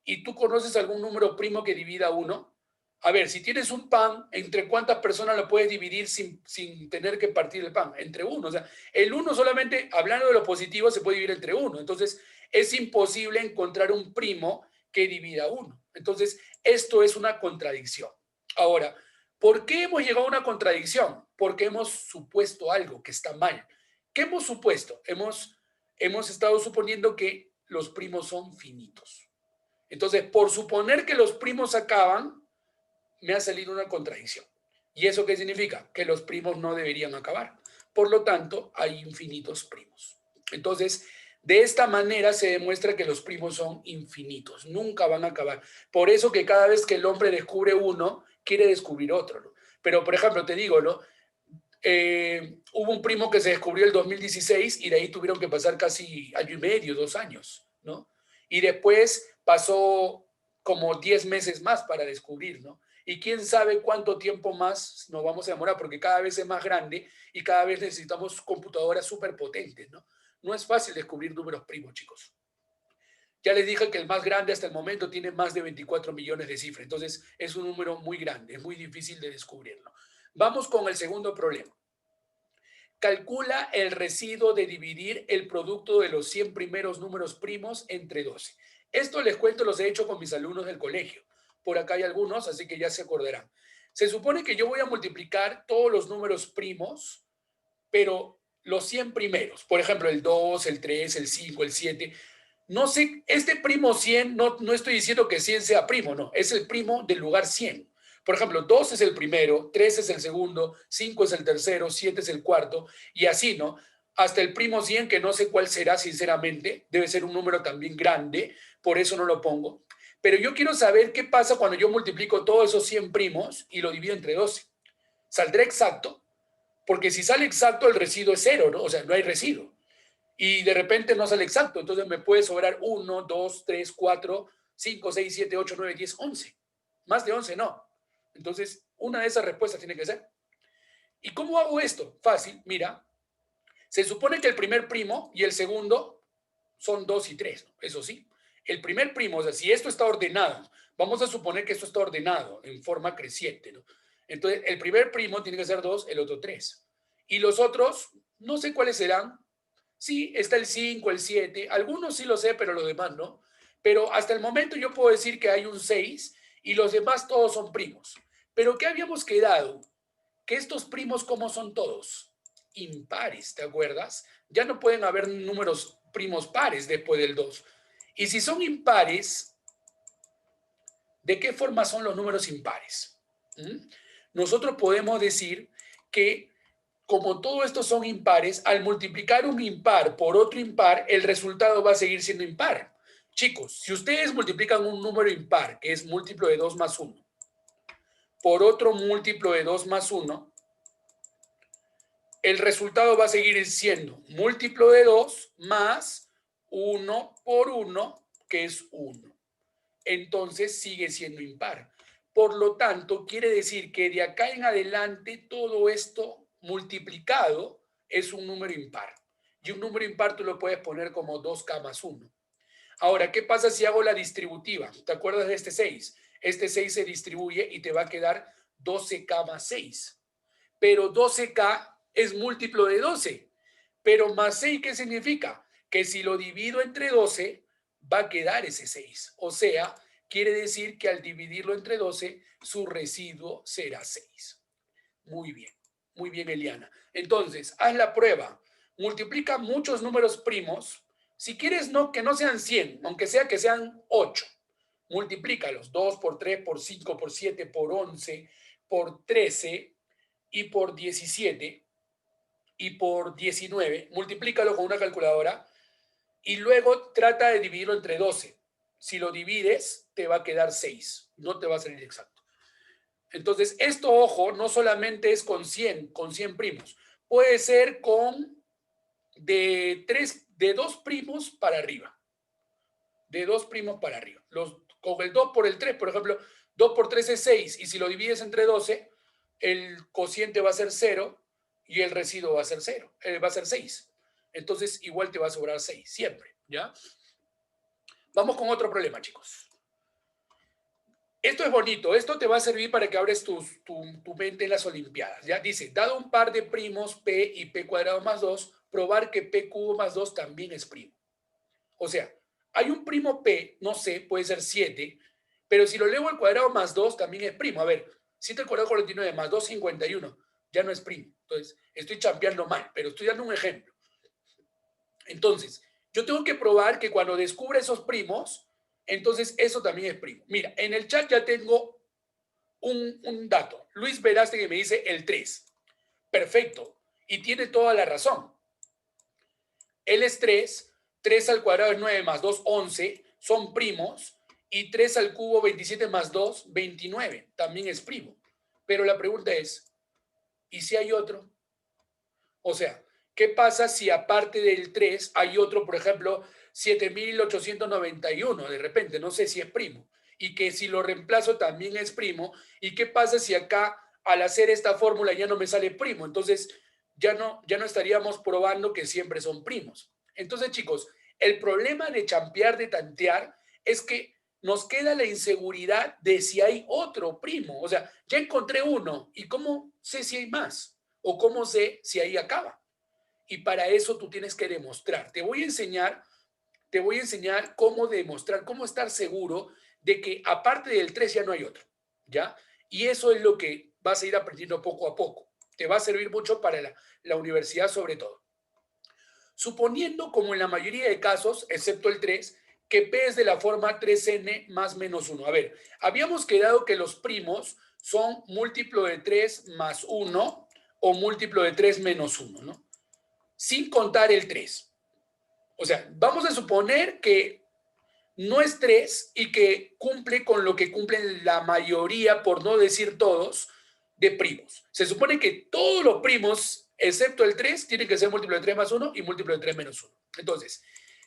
¿Y tú conoces algún número primo que divida a 1? A ver, si tienes un pan, ¿entre cuántas personas lo puedes dividir sin tener que partir el pan? Entre uno. O sea, el uno solamente, hablando de lo positivo, se puede dividir entre uno. Entonces, es imposible encontrar un primo que divida a uno. Entonces, esto es una contradicción. Ahora, ¿por qué hemos llegado a una contradicción? Porque hemos supuesto algo que está mal. ¿Qué hemos supuesto? Hemos estado suponiendo que los primos son finitos. Entonces, por suponer que los primos acaban, me ha salido una contradicción. ¿Y eso qué significa? Que los primos no deberían acabar. Por lo tanto, hay infinitos primos. Entonces, de esta manera se demuestra que los primos son infinitos, nunca van a acabar. Por eso que cada vez que el hombre descubre uno, quiere descubrir otro, ¿no? Pero, por ejemplo, te digo, ¿no? Hubo un primo que se descubrió el 2016 y de ahí tuvieron que pasar casi año y medio, 2 años, ¿no? Y después pasó como 10 meses más para descubrir, ¿no? Y quién sabe cuánto tiempo más nos vamos a demorar, porque cada vez es más grande y cada vez necesitamos computadoras súper potentes, ¿no? No es fácil descubrir números primos, chicos. Ya les dije que el más grande hasta el momento tiene más de 24 millones de cifras, entonces es un número muy grande, es muy difícil de descubrirlo. Vamos con el segundo problema. Calcula el residuo de dividir el producto de los 100 primeros números primos entre 12. Esto les cuento, los he hecho con mis alumnos del colegio. Por acá hay algunos, así que ya se acordarán. Se supone que yo voy a multiplicar todos los números primos, pero los 100 primeros. Por ejemplo, el 2, el 3, el 5, el 7. No sé, este primo 100, no estoy diciendo que 100 sea primo, no, es el primo del lugar 100. Por ejemplo, 2 es el primero, 3 es el segundo, 5 es el tercero, 7 es el cuarto, y así, ¿no? Hasta el primo 100, que no sé cuál será sinceramente, debe ser un número también grande, por eso no lo pongo. Pero yo quiero saber qué pasa cuando yo multiplico todos esos 100 primos y lo divido entre 12. ¿Saldrá exacto? Porque si sale exacto, el residuo es cero, ¿no? O sea, no hay residuo y de repente no sale exacto. Entonces me puede sobrar 1, 2, 3, 4, 5, 6, 7, 8, 9, 10, 11. Más de 11 no. Entonces, una de esas respuestas tiene que ser. ¿Y cómo hago esto? Fácil, mira. Se supone que el primer primo y el segundo son 2 y 3, ¿no? Eso sí. El primer primo, o sea, si esto está ordenado, vamos a suponer que esto está ordenado en forma creciente, ¿no? Entonces, el primer primo tiene que ser 2, el otro 3. Y los otros, no sé cuáles serán, sí, está el 5, el 7, algunos sí lo sé, pero los demás no. Pero hasta el momento yo puedo decir que hay un 6 y los demás todos son primos. Pero ¿qué habíamos quedado? Que estos primos, ¿cómo son todos? Impares, ¿te acuerdas? Ya no pueden haber números primos pares después del 2. Y si son impares, ¿de qué forma son los números impares? ¿Mm? Nosotros podemos decir que como todos estos son impares, al multiplicar un impar por otro impar, el resultado va a seguir siendo impar. Chicos, si ustedes multiplican un número impar, que es múltiplo de 2 más 1, por otro múltiplo de 2 más 1, el resultado va a seguir siendo múltiplo de 2 más 1 por 1, que es 1. Entonces sigue siendo impar. Por lo tanto, quiere decir que de acá en adelante todo esto multiplicado es un número impar. Y un número impar tú lo puedes poner como 2k más 1. Ahora, ¿qué pasa si hago la distributiva? ¿Te acuerdas de este 6? Este 6 se distribuye y te va a quedar 12k más 6. Pero 12k es múltiplo de 12. Pero más 6, ¿qué significa? que si lo divido entre 12, va a quedar ese 6. O sea, quiere decir que al dividirlo entre 12, su residuo será 6. Muy bien, Eliana. Entonces, haz la prueba. Multiplica muchos números primos. Si quieres no, que no sean 100, aunque sea que sean 8. Multiplícalos. 2 por 3, por 5, por 7, por 11, por 13 y por 17 y por 19. Multiplícalo con una calculadora y luego trata de dividirlo entre 12. Si lo divides, te va a quedar 6. No te va a salir exacto. Entonces, esto, ojo, no solamente es con 100 primos. Puede ser con de 2 primos para arriba. De 2 primos para arriba. Con el 2 por el 3, por ejemplo, 2 por 3 es 6. Y si lo divides entre 12, el cociente va a ser 0 y el residuo va a ser 0. Va a ser 6. Entonces, igual te va a sobrar 6, siempre. ¿Ya? Vamos con otro problema, chicos. Esto es bonito, esto te va a servir para que abres tu mente en las Olimpiadas. ¿Ya? Dice, dado un par de primos P y P cuadrado más 2, probar que P cubo más 2 también es primo. O sea, hay un primo P, no sé, puede ser 7, pero si lo elevo al cuadrado más 2 también es primo. A ver, 7 al cuadrado 49 más 2, 51, ya no es primo. Entonces, estoy champeando mal, pero estoy dando un ejemplo. Entonces, yo tengo que probar que cuando descubra esos primos, entonces eso también es primo. Mira, en el chat ya tengo un dato. Luis Veraste que me dice el 3. Perfecto. Y tiene toda la razón. Él es 3. 3 al cuadrado es 9 más 2, 11. Son primos. Y 3 al cubo, 27 más 2, 29. También es primo. Pero la pregunta es, ¿y si hay otro? O sea, ¿qué pasa si aparte del 3 hay otro, por ejemplo, 7891 de repente? No sé si es primo. Y que si lo reemplazo también es primo. ¿Y qué pasa si acá al hacer esta fórmula ya no me sale primo? Entonces ya no estaríamos probando que siempre son primos. Entonces, chicos, el problema de champear, de tantear, es que nos queda la inseguridad de si hay otro primo. O sea, ya encontré uno. ¿Y cómo sé si hay más? ¿O cómo sé si ahí acaba? Y para eso tú tienes que demostrar. Te voy a enseñar cómo demostrar, cómo estar seguro de que aparte del 3 ya no hay otro, ¿ya? Y eso es lo que vas a ir aprendiendo poco a poco. Te va a servir mucho para la universidad sobre todo. Suponiendo, como en la mayoría de casos, excepto el 3, que P es de la forma 3n más menos 1. A ver, habíamos quedado que los primos son múltiplo de 3 más 1 o múltiplo de 3 menos 1, ¿no? Sin contar el 3. O sea, vamos a suponer que no es 3 y que cumple con lo que cumplen la mayoría, por no decir todos, de primos. Se supone que todos los primos, excepto el 3, tienen que ser múltiplo de 3 más 1 y múltiplo de 3 menos 1. Entonces,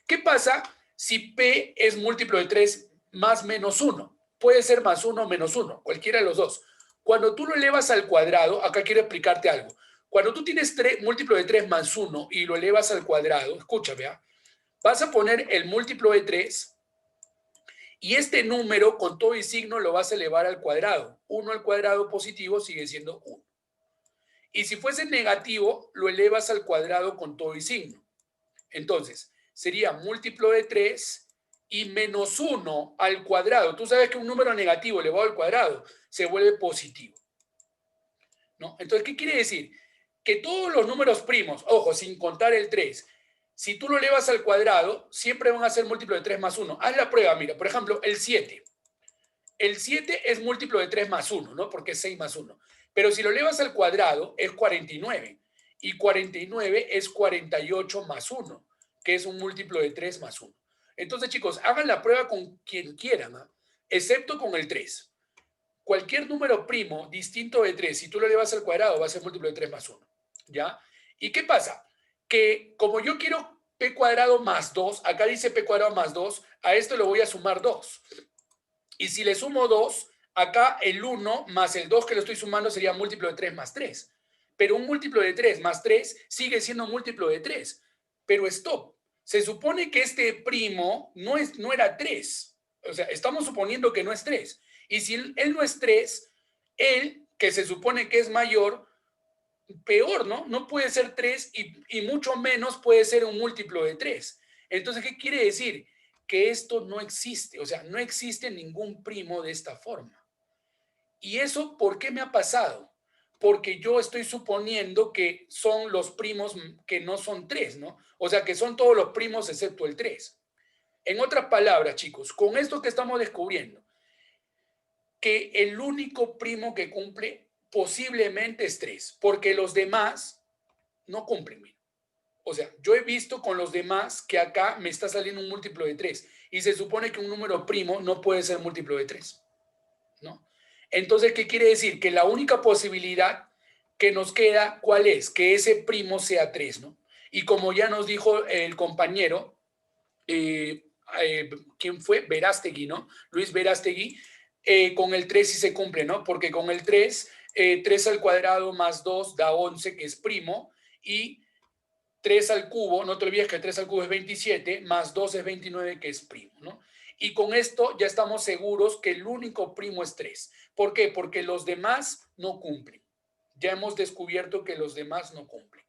¿qué pasa si P es múltiplo de 3 más menos 1? Puede ser más 1 o menos 1, cualquiera de los dos. Cuando tú lo elevas al cuadrado, acá quiero explicarte algo. Cuando tú tienes múltiplo de 3 más 1 y lo elevas al cuadrado, escúchame, ¿eh? Vas a poner el múltiplo de 3 y este número con todo y signo lo vas a elevar al cuadrado. 1 al cuadrado positivo sigue siendo 1. Y si fuese negativo, lo elevas al cuadrado con todo y signo. Entonces, sería múltiplo de 3 y menos 1 al cuadrado. Tú sabes que un número negativo elevado al cuadrado se vuelve positivo, ¿no? Entonces, ¿qué quiere decir? Que todos los números primos, ojo, sin contar el 3, si tú lo elevas al cuadrado, siempre van a ser múltiplo de 3 más 1. Haz la prueba, mira, por ejemplo, el 7. El 7 es múltiplo de 3 más 1, ¿no? Porque es 6 más 1. Pero si lo elevas al cuadrado, es 49. Y 49 es 48 más 1, que es un múltiplo de 3 más 1. Entonces, chicos, hagan la prueba con quien quieran, ¿eh? Excepto con el 3. Cualquier número primo distinto de 3, si tú lo elevas al cuadrado, va a ser múltiplo de 3 más 1. ¿Ya? ¿Y qué pasa? Que como yo quiero p cuadrado más 2, acá dice p cuadrado más 2, a esto le voy a sumar 2. Y si le sumo 2, acá el 1 más el 2 que lo estoy sumando sería múltiplo de 3 más 3. Pero un múltiplo de 3 más 3 sigue siendo múltiplo de 3. Pero stop. Se supone que este primo no era 3. O sea, estamos suponiendo que no es 3. Y si él no es 3, él, que se supone que es mayor, peor, ¿no? No puede ser 3 y mucho menos puede ser un múltiplo de 3. Entonces, ¿qué quiere decir? Que esto no existe, o sea, no existe ningún primo de esta forma. ¿Y eso por qué me ha pasado? Porque yo estoy suponiendo que son los primos que no son tres, ¿no? O sea, que son todos los primos excepto el tres. En otras palabras, chicos, con esto que estamos descubriendo, que el único primo que cumple posiblemente es 3, porque los demás no cumplen. O sea, yo he visto con los demás que acá me está saliendo un múltiplo de 3 y se supone que un número primo no puede ser múltiplo de 3, ¿no? Entonces, ¿qué quiere decir? Que la única posibilidad que nos queda, ¿cuál es? Que ese primo sea 3, ¿no? Y como ya nos dijo el compañero, eh, ¿quién fue? Verástegui, ¿no? Luis Verástegui, con el 3 sí se cumple, ¿no? Porque con el 3, 3 al cuadrado más 2 da 11, que es primo, y 3 al cubo, no te olvides que 3 al cubo es 27, más 2 es 29, que es primo, ¿no? Y con esto ya estamos seguros que el único primo es 3. ¿Por qué? Porque los demás no cumplen. Ya hemos descubierto que los demás no cumplen.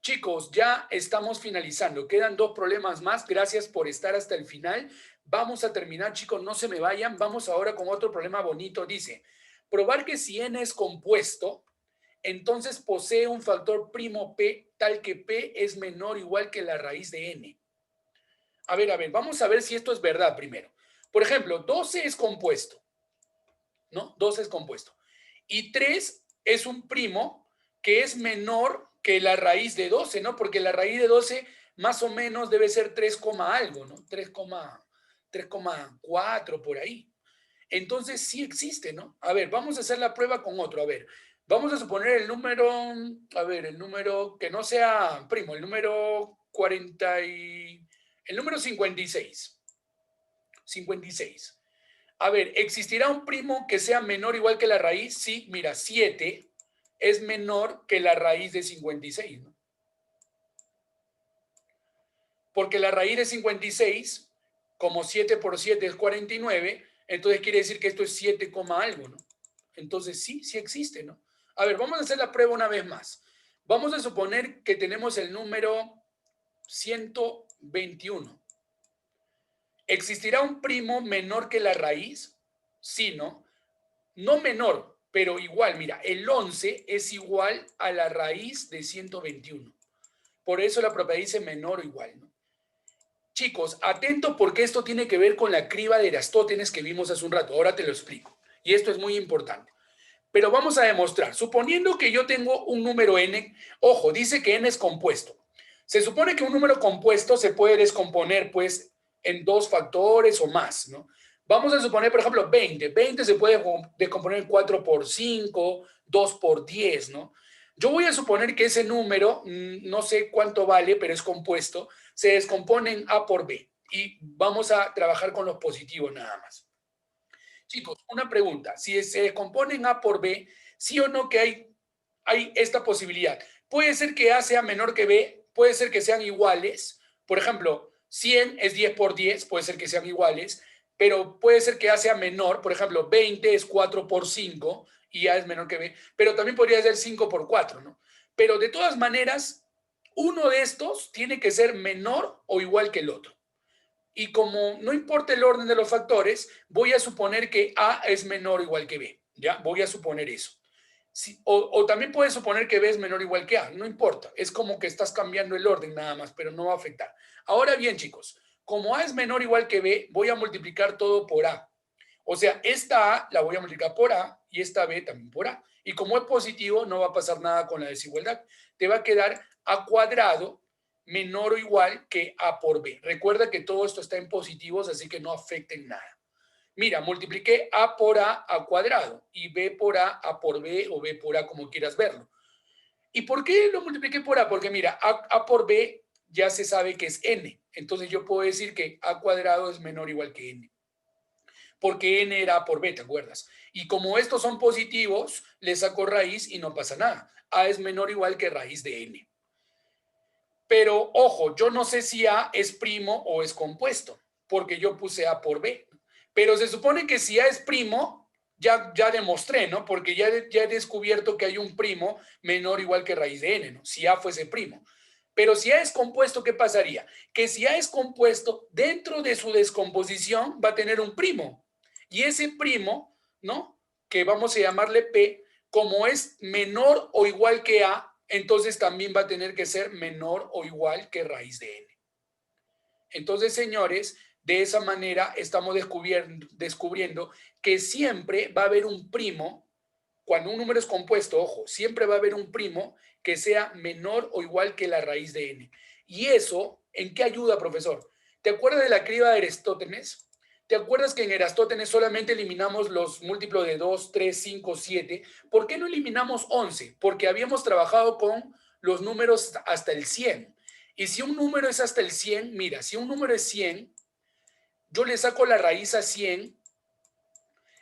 Chicos, ya estamos finalizando. Quedan 2 problemas más. Gracias por estar hasta el final. Vamos a terminar, chicos. No se me vayan. Vamos ahora con otro problema bonito. Dice, probar que si n es compuesto, entonces posee un factor primo p tal que p es menor o igual que la raíz de n. A ver, vamos a ver si esto es verdad primero. Por ejemplo, 12 es compuesto, ¿no? 12 es compuesto. Y 3 es un primo que es menor que la raíz de 12, ¿no? Porque la raíz de 12 más o menos debe ser 3, algo, ¿no? 3,4 por ahí. Entonces sí existe, ¿no? A ver, vamos a hacer la prueba con otro. A ver, vamos a suponer el número, a ver, el número que no sea primo, el número 40 y... El número 56. 56. A ver, ¿existirá un primo que sea menor o igual que la raíz? Sí, mira, 7 es menor que la raíz de 56, ¿no? Porque la raíz de 56, como 7 por 7 es 49, entonces quiere decir que esto es 7, algo, ¿no? Entonces sí, sí existe, ¿no? A ver, vamos a hacer la prueba una vez más. Vamos a suponer que tenemos el número 121. ¿Existirá un primo menor que la raíz? Sí, ¿no? No menor, pero igual. Mira, el 11 es igual a la raíz de 121. Por eso la propiedad dice menor o igual, ¿no? Chicos, atento porque esto tiene que ver con la criba de Erastótenes que vimos hace un rato. Ahora te lo explico. Y esto es muy importante. Pero vamos a demostrar. Suponiendo que yo tengo un número n, ojo, dice que n es compuesto. Se supone que un número compuesto se puede descomponer, pues, en 2 factores o más, ¿no? Vamos a suponer, por ejemplo, 20. 20 se puede descomponer en 4 por 5, 2 por 10, ¿no? Yo voy a suponer que ese número, no sé cuánto vale, pero es compuesto, se descompone en A por B. Y vamos a trabajar con los positivos nada más. Chicos, una pregunta. Si se descomponen A por B, ¿sí o no que hay esta posibilidad? Puede ser que A sea menor que B, puede ser que sean iguales. Por ejemplo, 100 es 10 por 10, puede ser que sean iguales, pero puede ser que A sea menor. Por ejemplo, 20 es 4 por 5 y A es menor que B, pero también podría ser 5 por 4, ¿no? Pero de todas maneras, uno de estos tiene que ser menor o igual que el otro. Y como no importa el orden de los factores, voy a suponer que A es menor o igual que B. ¿Ya? Voy a suponer eso. Sí, o también puedes suponer que B es menor o igual que A. No importa. Es como que estás cambiando el orden nada más, pero no va a afectar. Ahora bien, chicos, como A es menor o igual que B, voy a multiplicar todo por A. O sea, esta A la voy a multiplicar por A y esta B también por A. Y como es positivo, no va a pasar nada con la desigualdad. Te va a quedar A cuadrado menor o igual que A por B. Recuerda que todo esto está en positivos, así que no afecten nada. Mira, multipliqué A por A cuadrado y B por A por B o B por A, como quieras verlo. ¿Y por qué lo multipliqué por A? Porque mira, A por B ya se sabe que es N. Entonces yo puedo decir que A cuadrado es menor o igual que N. Porque N era A por B, ¿te acuerdas? Y como estos son positivos, le saco raíz y no pasa nada. A es menor o igual que raíz de N. Pero ojo, yo no sé si A es primo o es compuesto, porque yo puse A por B. Pero se supone que si A es primo, ya demostré, ¿no? Porque ya he descubierto que hay un primo menor o igual que raíz de n, ¿no? Si A fuese primo. Pero si A es compuesto, ¿qué pasaría? Que si A es compuesto, dentro de su descomposición va a tener un primo. Y ese primo, ¿no? Que vamos a llamarle P, como es menor o igual que A, entonces también va a tener que ser menor o igual que raíz de N. Entonces, señores, de esa manera estamos descubriendo que siempre va a haber un primo, cuando un número es compuesto, ojo, siempre va a haber un primo que sea menor o igual que la raíz de n. ¿Y eso en qué ayuda, profesor? ¿Te acuerdas de la criba de Aristóteles? ¿Te acuerdas que en Aristóteles solamente eliminamos los múltiplos de 2, 3, 5, 7? ¿Por qué no eliminamos 11? Porque habíamos trabajado con los números hasta el 100. Y si un número es hasta el 100, mira, si un número es 100, yo le saco la raíz a 100,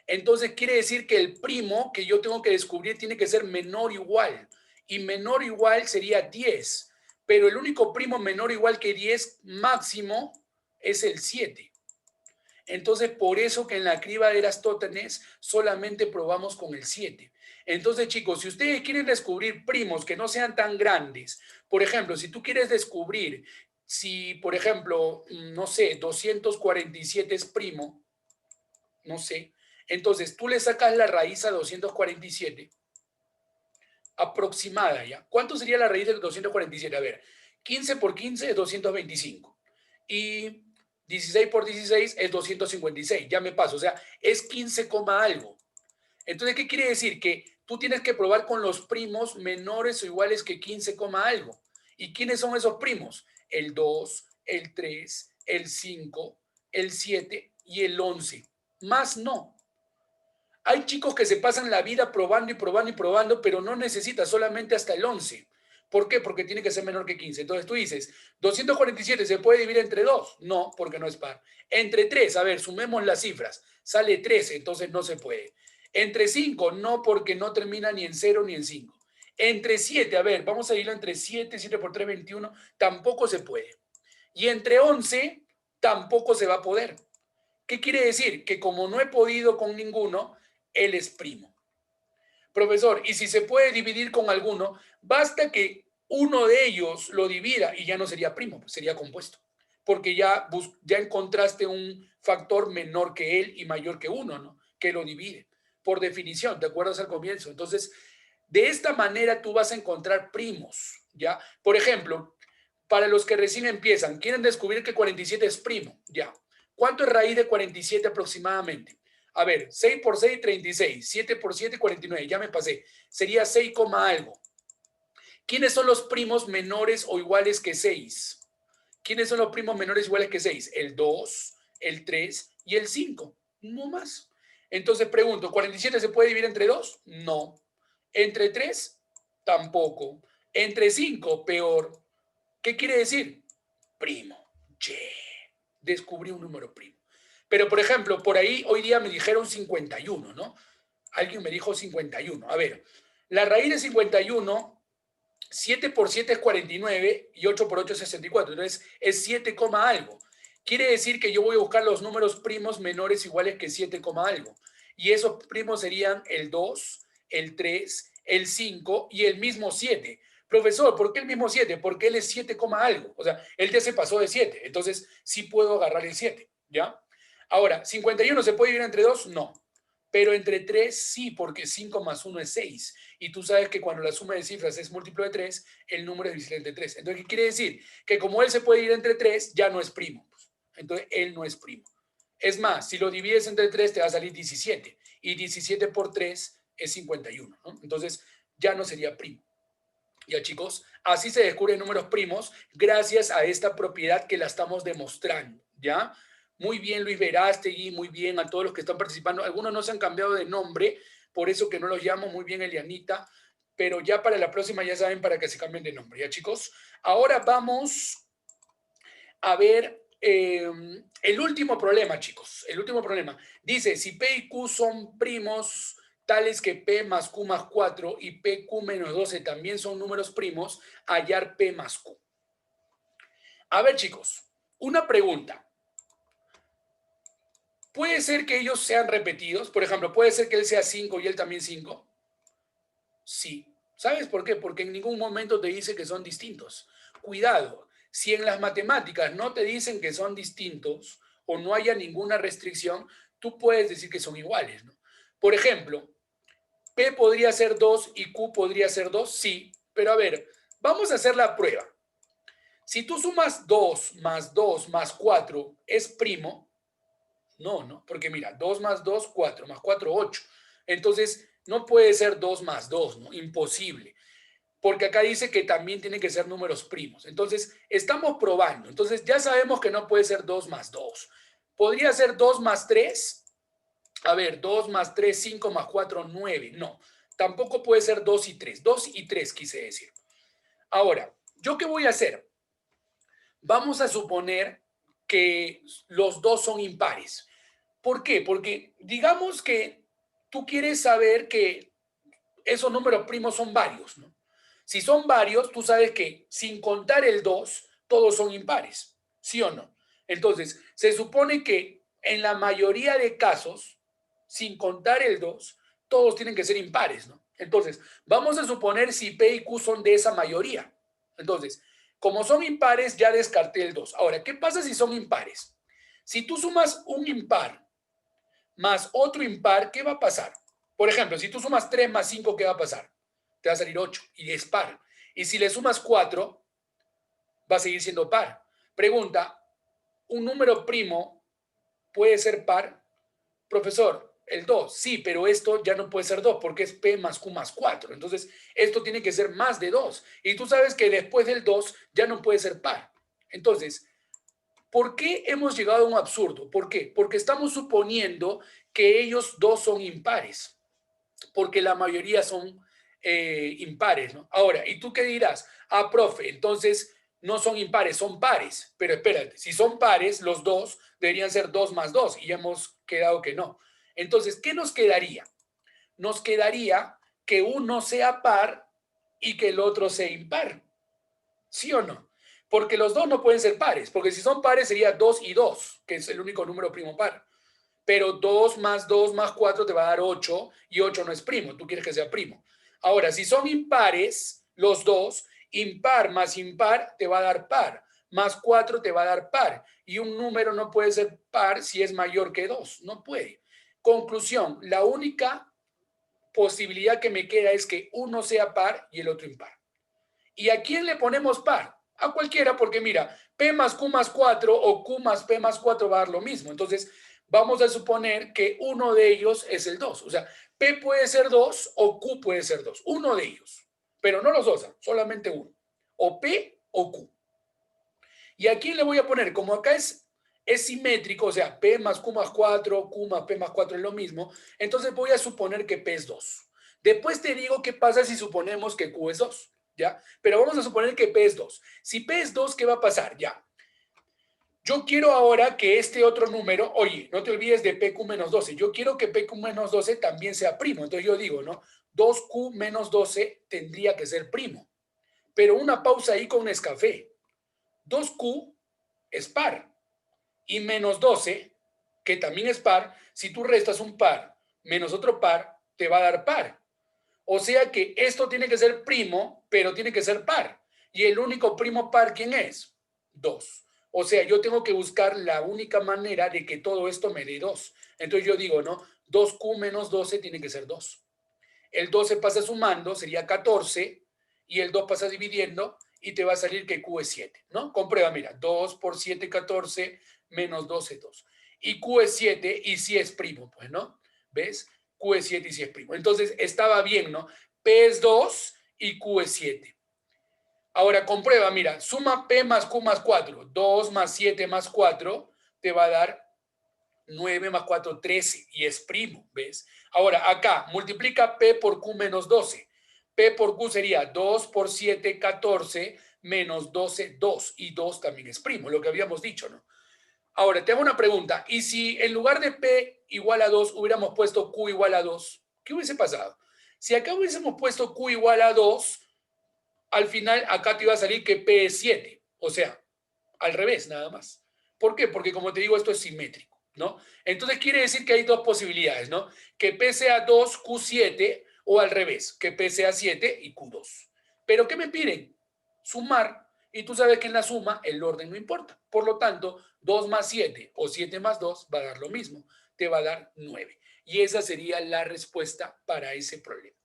entonces quiere decir que el primo que yo tengo que descubrir tiene que ser menor o igual. Y menor o igual sería 10. Pero el único primo menor o igual que 10 máximo es el 7. Entonces, por eso que en la criba de Aristóteles solamente probamos con el 7. Entonces, chicos, si ustedes quieren descubrir primos que no sean tan grandes, por ejemplo, si tú quieres descubrir si, por ejemplo, no sé, 247 es primo, no sé, entonces tú le sacas la raíz a 247, aproximada ya. ¿Cuánto sería la raíz de 247? A ver, 15 por 15 es 225. Y 16 por 16 es 256. Ya me paso, o sea, es 15, algo. Entonces, ¿qué quiere decir? Que tú tienes que probar con los primos menores o iguales que 15, algo. ¿Y quiénes son esos primos? El 2, el 3, el 5, el 7 y el 11. Más no. Hay chicos que se pasan la vida probando y probando y probando, pero no necesita solamente hasta el 11. ¿Por qué? Porque tiene que ser menor que 15. Entonces tú dices, 247 se puede dividir entre 2. No, porque no es par. Entre 3, a ver, sumemos las cifras. Sale 13, entonces no se puede. Entre 5, no, porque no termina ni en 0 ni en 5. Entre 7, a ver, vamos a dividirlo entre 7, 7 por 3, 21, tampoco se puede. Y entre 11, tampoco se va a poder. ¿Qué quiere decir? Que como no he podido con ninguno, él es primo. Profesor, y si se puede dividir con alguno, basta que uno de ellos lo divida y ya no sería primo, sería compuesto. Porque ya encontraste un factor menor que él y mayor que uno, ¿no? Que lo divide. Por definición, ¿te acuerdas al comienzo? Entonces, de esta manera tú vas a encontrar primos, ¿ya? Por ejemplo, para los que recién empiezan, quieren descubrir que 47 es primo, ¿ya? ¿Cuánto es raíz de 47 aproximadamente? A ver, 6 por 6, 36. 7 por 7, 49. Ya me pasé. Sería 6, algo. ¿Quiénes son los primos menores o iguales que 6? ¿Quiénes son los primos menores o iguales que 6? El 2, el 3 y el 5. No más. Entonces pregunto, ¿47 se puede dividir entre 2? No. ¿Entre 3? Tampoco. ¿Entre 5? Peor. ¿Qué quiere decir? Primo. Che. Descubrí un número primo. Pero, por ejemplo, por ahí hoy día me dijeron 51, ¿no? Alguien me dijo 51. A ver, la raíz de 51, 7 por 7 es 49 y 8 por 8 es 64. Entonces, es 7, algo. Quiere decir que yo voy a buscar los números primos menores iguales que 7, algo. Y esos primos serían el 2, el 3, el 5 y el mismo 7. Profesor, ¿por qué el mismo 7? Porque él es 7, algo. O sea, él ya se pasó de 7. Entonces, sí puedo agarrar el 7, ¿ya? Ahora, ¿51 se puede dividir entre 2? No. Pero entre 3 sí, porque 5 más 1 es 6. Y tú sabes que cuando la suma de cifras es múltiplo de 3, el número es divisible entre 3. Entonces, ¿qué quiere decir? Que como él se puede ir entre 3, ya no es primo. Entonces, él no es primo. Es más, si lo divides entre 3, te va a salir 17. Y 17 por 3 es 51, ¿no? Entonces, ya no sería primo. Ya, chicos, así se descubren números primos gracias a esta propiedad que la estamos demostrando, ¿ya? Muy bien, Luis Verástegui, muy bien a todos los que están participando. Algunos no se han cambiado de nombre, por eso que no los llamo. Muy bien, Elianita, pero ya para la próxima ya saben para que se cambien de nombre, ¿ya, chicos? Ahora vamos a ver el último problema, chicos. El último problema. Dice, si P y Q son primos tales que P más Q más 4 y PQ menos 12 también son números primos, hallar P más Q. A ver, chicos, una pregunta. ¿Puede ser que ellos sean repetidos? Por ejemplo, ¿puede ser que él sea 5 y él también 5? Sí. ¿Sabes por qué? Porque en ningún momento te dice que son distintos. Cuidado, si en las matemáticas no te dicen que son distintos o no haya ninguna restricción, tú puedes decir que son iguales, ¿no? Por ejemplo, P podría ser 2 y Q podría ser 2, sí, pero a ver, vamos a hacer la prueba. Si tú sumas 2 más 4, ¿es primo? No, no, porque mira, 2 más 2, 4, más 4, 8. Entonces, no puede ser 2 más 2, ¿no? Imposible. Porque acá dice que también tienen que ser números primos. Entonces, estamos probando. Entonces, ya sabemos que no puede ser 2 más 2. ¿Podría ser 2 más 3? A ver, 2 más 3, 5 más 4, 9. No, tampoco puede ser 2 y 3. 2 y 3 quise decir. Ahora, ¿yo qué voy a hacer? Vamos a suponer que los dos son impares. ¿Por qué? Porque digamos que tú quieres saber que esos números primos son varios, ¿no? Si son varios, tú sabes que sin contar el 2, todos son impares, ¿sí o no? Entonces, se supone que en la mayoría de casos, sin contar el 2, todos tienen que ser impares, ¿no? Entonces, vamos a suponer si P y Q son de esa mayoría. Entonces, como son impares, ya descarté el 2. Ahora, ¿qué pasa si son impares? Si tú sumas un impar más otro impar, ¿qué va a pasar? Por ejemplo, si tú sumas 3 más 5, ¿qué va a pasar? Te va a salir 8 y es par. Y si le sumas 4, va a seguir siendo par. Pregunta, ¿un número primo puede ser par? Profesor, el 2, sí, pero esto ya no puede ser 2 porque es P más Q más 4. Entonces, esto tiene que ser más de 2. Y tú sabes que después del 2 ya no puede ser par. Entonces, ¿por qué hemos llegado a un absurdo? ¿Por qué? Porque estamos suponiendo que ellos dos son impares, porque la mayoría son impares, ¿no? Ahora, ¿y tú qué dirás? Ah, profe, entonces no son impares, son pares. Pero espérate, si son pares, los dos deberían ser 2 más 2 y ya hemos quedado que no. Entonces, ¿qué nos quedaría? Nos quedaría que uno sea par y que el otro sea impar. ¿Sí o no? Porque los dos no pueden ser pares, porque si son pares sería 2 y 2, que es el único número primo par. Pero 2 más 4 te va a dar 8 y 8 no es primo, tú quieres que sea primo. Ahora, si son impares, los dos, impar más impar te va a dar par, más 4 te va a dar par. Y un número no puede ser par si es mayor que 2, no puede. Conclusión, la única posibilidad que me queda es que uno sea par y el otro impar. ¿Y a quién le ponemos par? A cualquiera, porque mira, P más Q más 4 o Q más P más 4 va a dar lo mismo. Entonces, vamos a suponer que uno de ellos es el 2. O sea, P puede ser 2 o Q puede ser 2. Uno de ellos. Pero no los dos, solamente uno. O P o Q. ¿Y a quién le voy a poner? Como acá es simétrico, o sea, P más Q más 4, Q más P más 4 es lo mismo, entonces voy a suponer que P es 2. Después te digo qué pasa si suponemos que Q es 2, ¿ya? Pero vamos a suponer que P es 2. Si P es 2, ¿qué va a pasar? Ya. Yo quiero ahora que este otro número, oye, no te olvides de PQ menos 12. Yo quiero que PQ menos 12 también sea primo. Entonces yo digo, ¿no? 2Q menos 12 tendría que ser primo. Pero una pausa ahí con Nescafé. 2Q es par. Y menos 12, que también es par, si tú restas un par menos otro par, te va a dar par. O sea que esto tiene que ser primo, pero tiene que ser par. Y el único primo par, ¿quién es? 2. O sea, yo tengo que buscar la única manera de que todo esto me dé 2. Entonces yo digo, ¿no? 2Q menos 12 tiene que ser 2. El 12 pasa sumando, sería 14, y el 2 pasa dividiendo, y te va a salir que Q es 7, ¿no? Comprueba, mira, 2 por 7, 14, menos 12, 2. Y Q es 7, y si es primo, pues, ¿no? ¿Ves? Q es 7 y si es primo. Entonces, estaba bien, ¿no? P es 2 y Q es 7. Ahora, comprueba, mira, suma P más Q más 4. 2 más 7 más 4 te va a dar 9 más 4, 13, y es primo, ¿ves? Ahora, acá, multiplica P por Q menos 12. P por Q sería 2 por 7, 14, menos 12, 2, y 2 también es primo, lo que habíamos dicho, ¿no? Ahora, te hago una pregunta, ¿y si en lugar de P igual a 2 hubiéramos puesto Q igual a 2? ¿Qué hubiese pasado? Si acá hubiésemos puesto Q igual a 2, al final acá te iba a salir que P es 7, o sea, al revés nada más. ¿Por qué? Porque como te digo, esto es simétrico, ¿no? Entonces quiere decir que hay dos posibilidades, ¿no? Que P sea 2, Q 7, o al revés, que P sea 7 y Q2. ¿Pero qué me piden? Sumar, y tú sabes que en la suma el orden no importa. Por lo tanto, 2 más 7 o 7 más 2 va a dar lo mismo, te va a dar 9. Y esa sería la respuesta para ese problema.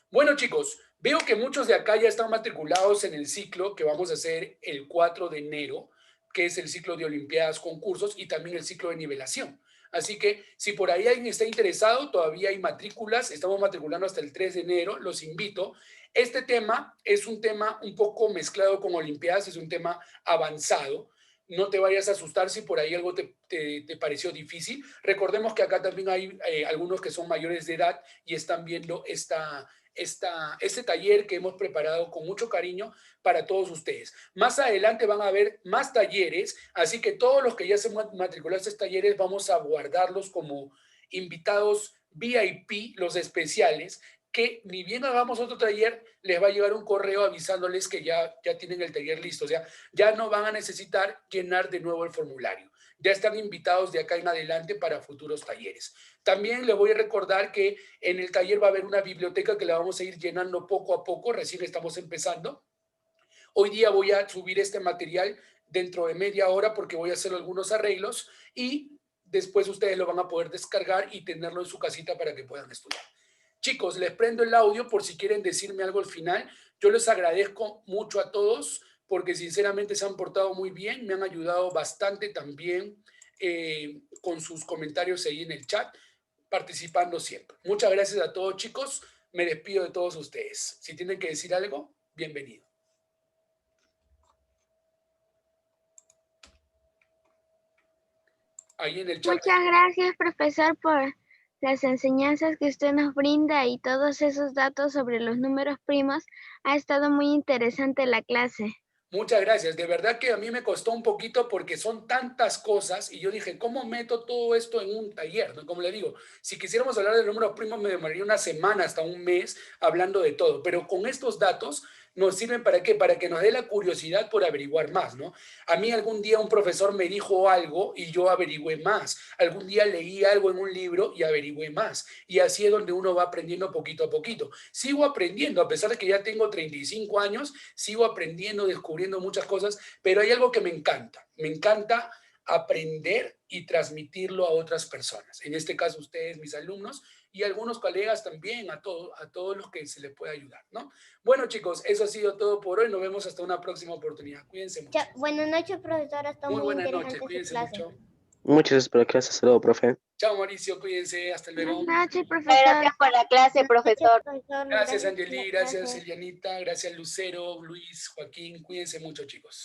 Bueno, chicos, veo que muchos de acá ya están matriculados en el ciclo que vamos a hacer el 4 de enero, que es el ciclo de Olimpiadas, concursos y también el ciclo de nivelación. Así que si por ahí alguien está interesado, todavía hay matrículas, estamos matriculando hasta el 3 de enero, los invito. Este tema es un tema un poco mezclado con Olimpiadas, es un tema avanzado. No te vayas a asustar si por ahí algo te pareció difícil. Recordemos que acá también hay algunos que son mayores de edad y están viendo este taller que hemos preparado con mucho cariño para todos ustedes. Más adelante van a haber más talleres, así que todos los que ya se matricularon a estos talleres vamos a guardarlos como invitados VIP, los especiales, que ni bien hagamos otro taller, les va a llegar un correo avisándoles que ya tienen el taller listo. O sea, ya no van a necesitar llenar de nuevo el formulario. Ya están invitados de acá en adelante para futuros talleres. También les voy a recordar que en el taller va a haber una biblioteca que la vamos a ir llenando poco a poco, recién estamos empezando. Hoy día voy a subir este material dentro de media hora porque voy a hacer algunos arreglos y después ustedes lo van a poder descargar y tenerlo en su casita para que puedan estudiar. Chicos, les prendo el audio por si quieren decirme algo al final. Yo les agradezco mucho a todos porque sinceramente se han portado muy bien, me han ayudado bastante también con sus comentarios ahí en el chat, participando siempre. Muchas gracias a todos, chicos. Me despido de todos ustedes. Si tienen que decir algo, bienvenido. Ahí en el chat. Muchas gracias, profesor, por las enseñanzas que usted nos brinda y todos esos datos sobre los números primos. Ha estado muy interesante la clase. Muchas gracias. De verdad que a mí me costó un poquito porque son tantas cosas y yo dije, ¿cómo meto todo esto en un taller? ¿No? Como le digo, si quisiéramos hablar de números primos me demoraría una semana hasta un mes hablando de todo, pero con estos datos nos sirven para qué? Para que nos dé la curiosidad por averiguar más, ¿no? A mí algún día un profesor me dijo algo y yo averigüé más. Algún día leí algo en un libro y averigüé más. Y así es donde uno va aprendiendo poquito a poquito. Sigo aprendiendo, a pesar de que ya tengo 35 años, sigo aprendiendo, descubriendo muchas cosas, pero hay algo que me encanta. Me encanta aprender y transmitirlo a otras personas. En este caso, ustedes, mis alumnos, y algunos colegas también, a todos los que se les pueda ayudar, ¿no? Bueno, chicos, eso ha sido todo por hoy. Nos vemos hasta una próxima oportunidad. Cuídense mucho. Buenas noches, profesora. Está Muy muy buenas interesante noches. su Cuídense clase. mucho. Muchas gracias por la clase. Hasta luego, profe. Chao, Mauricio. Cuídense. Hasta luego. Buenas noches, profesor. Gracias por la clase, profesor. Gracias, Angeli. Gracias, Elianita. Gracias, Lucero, Luis, Joaquín. Cuídense mucho, chicos.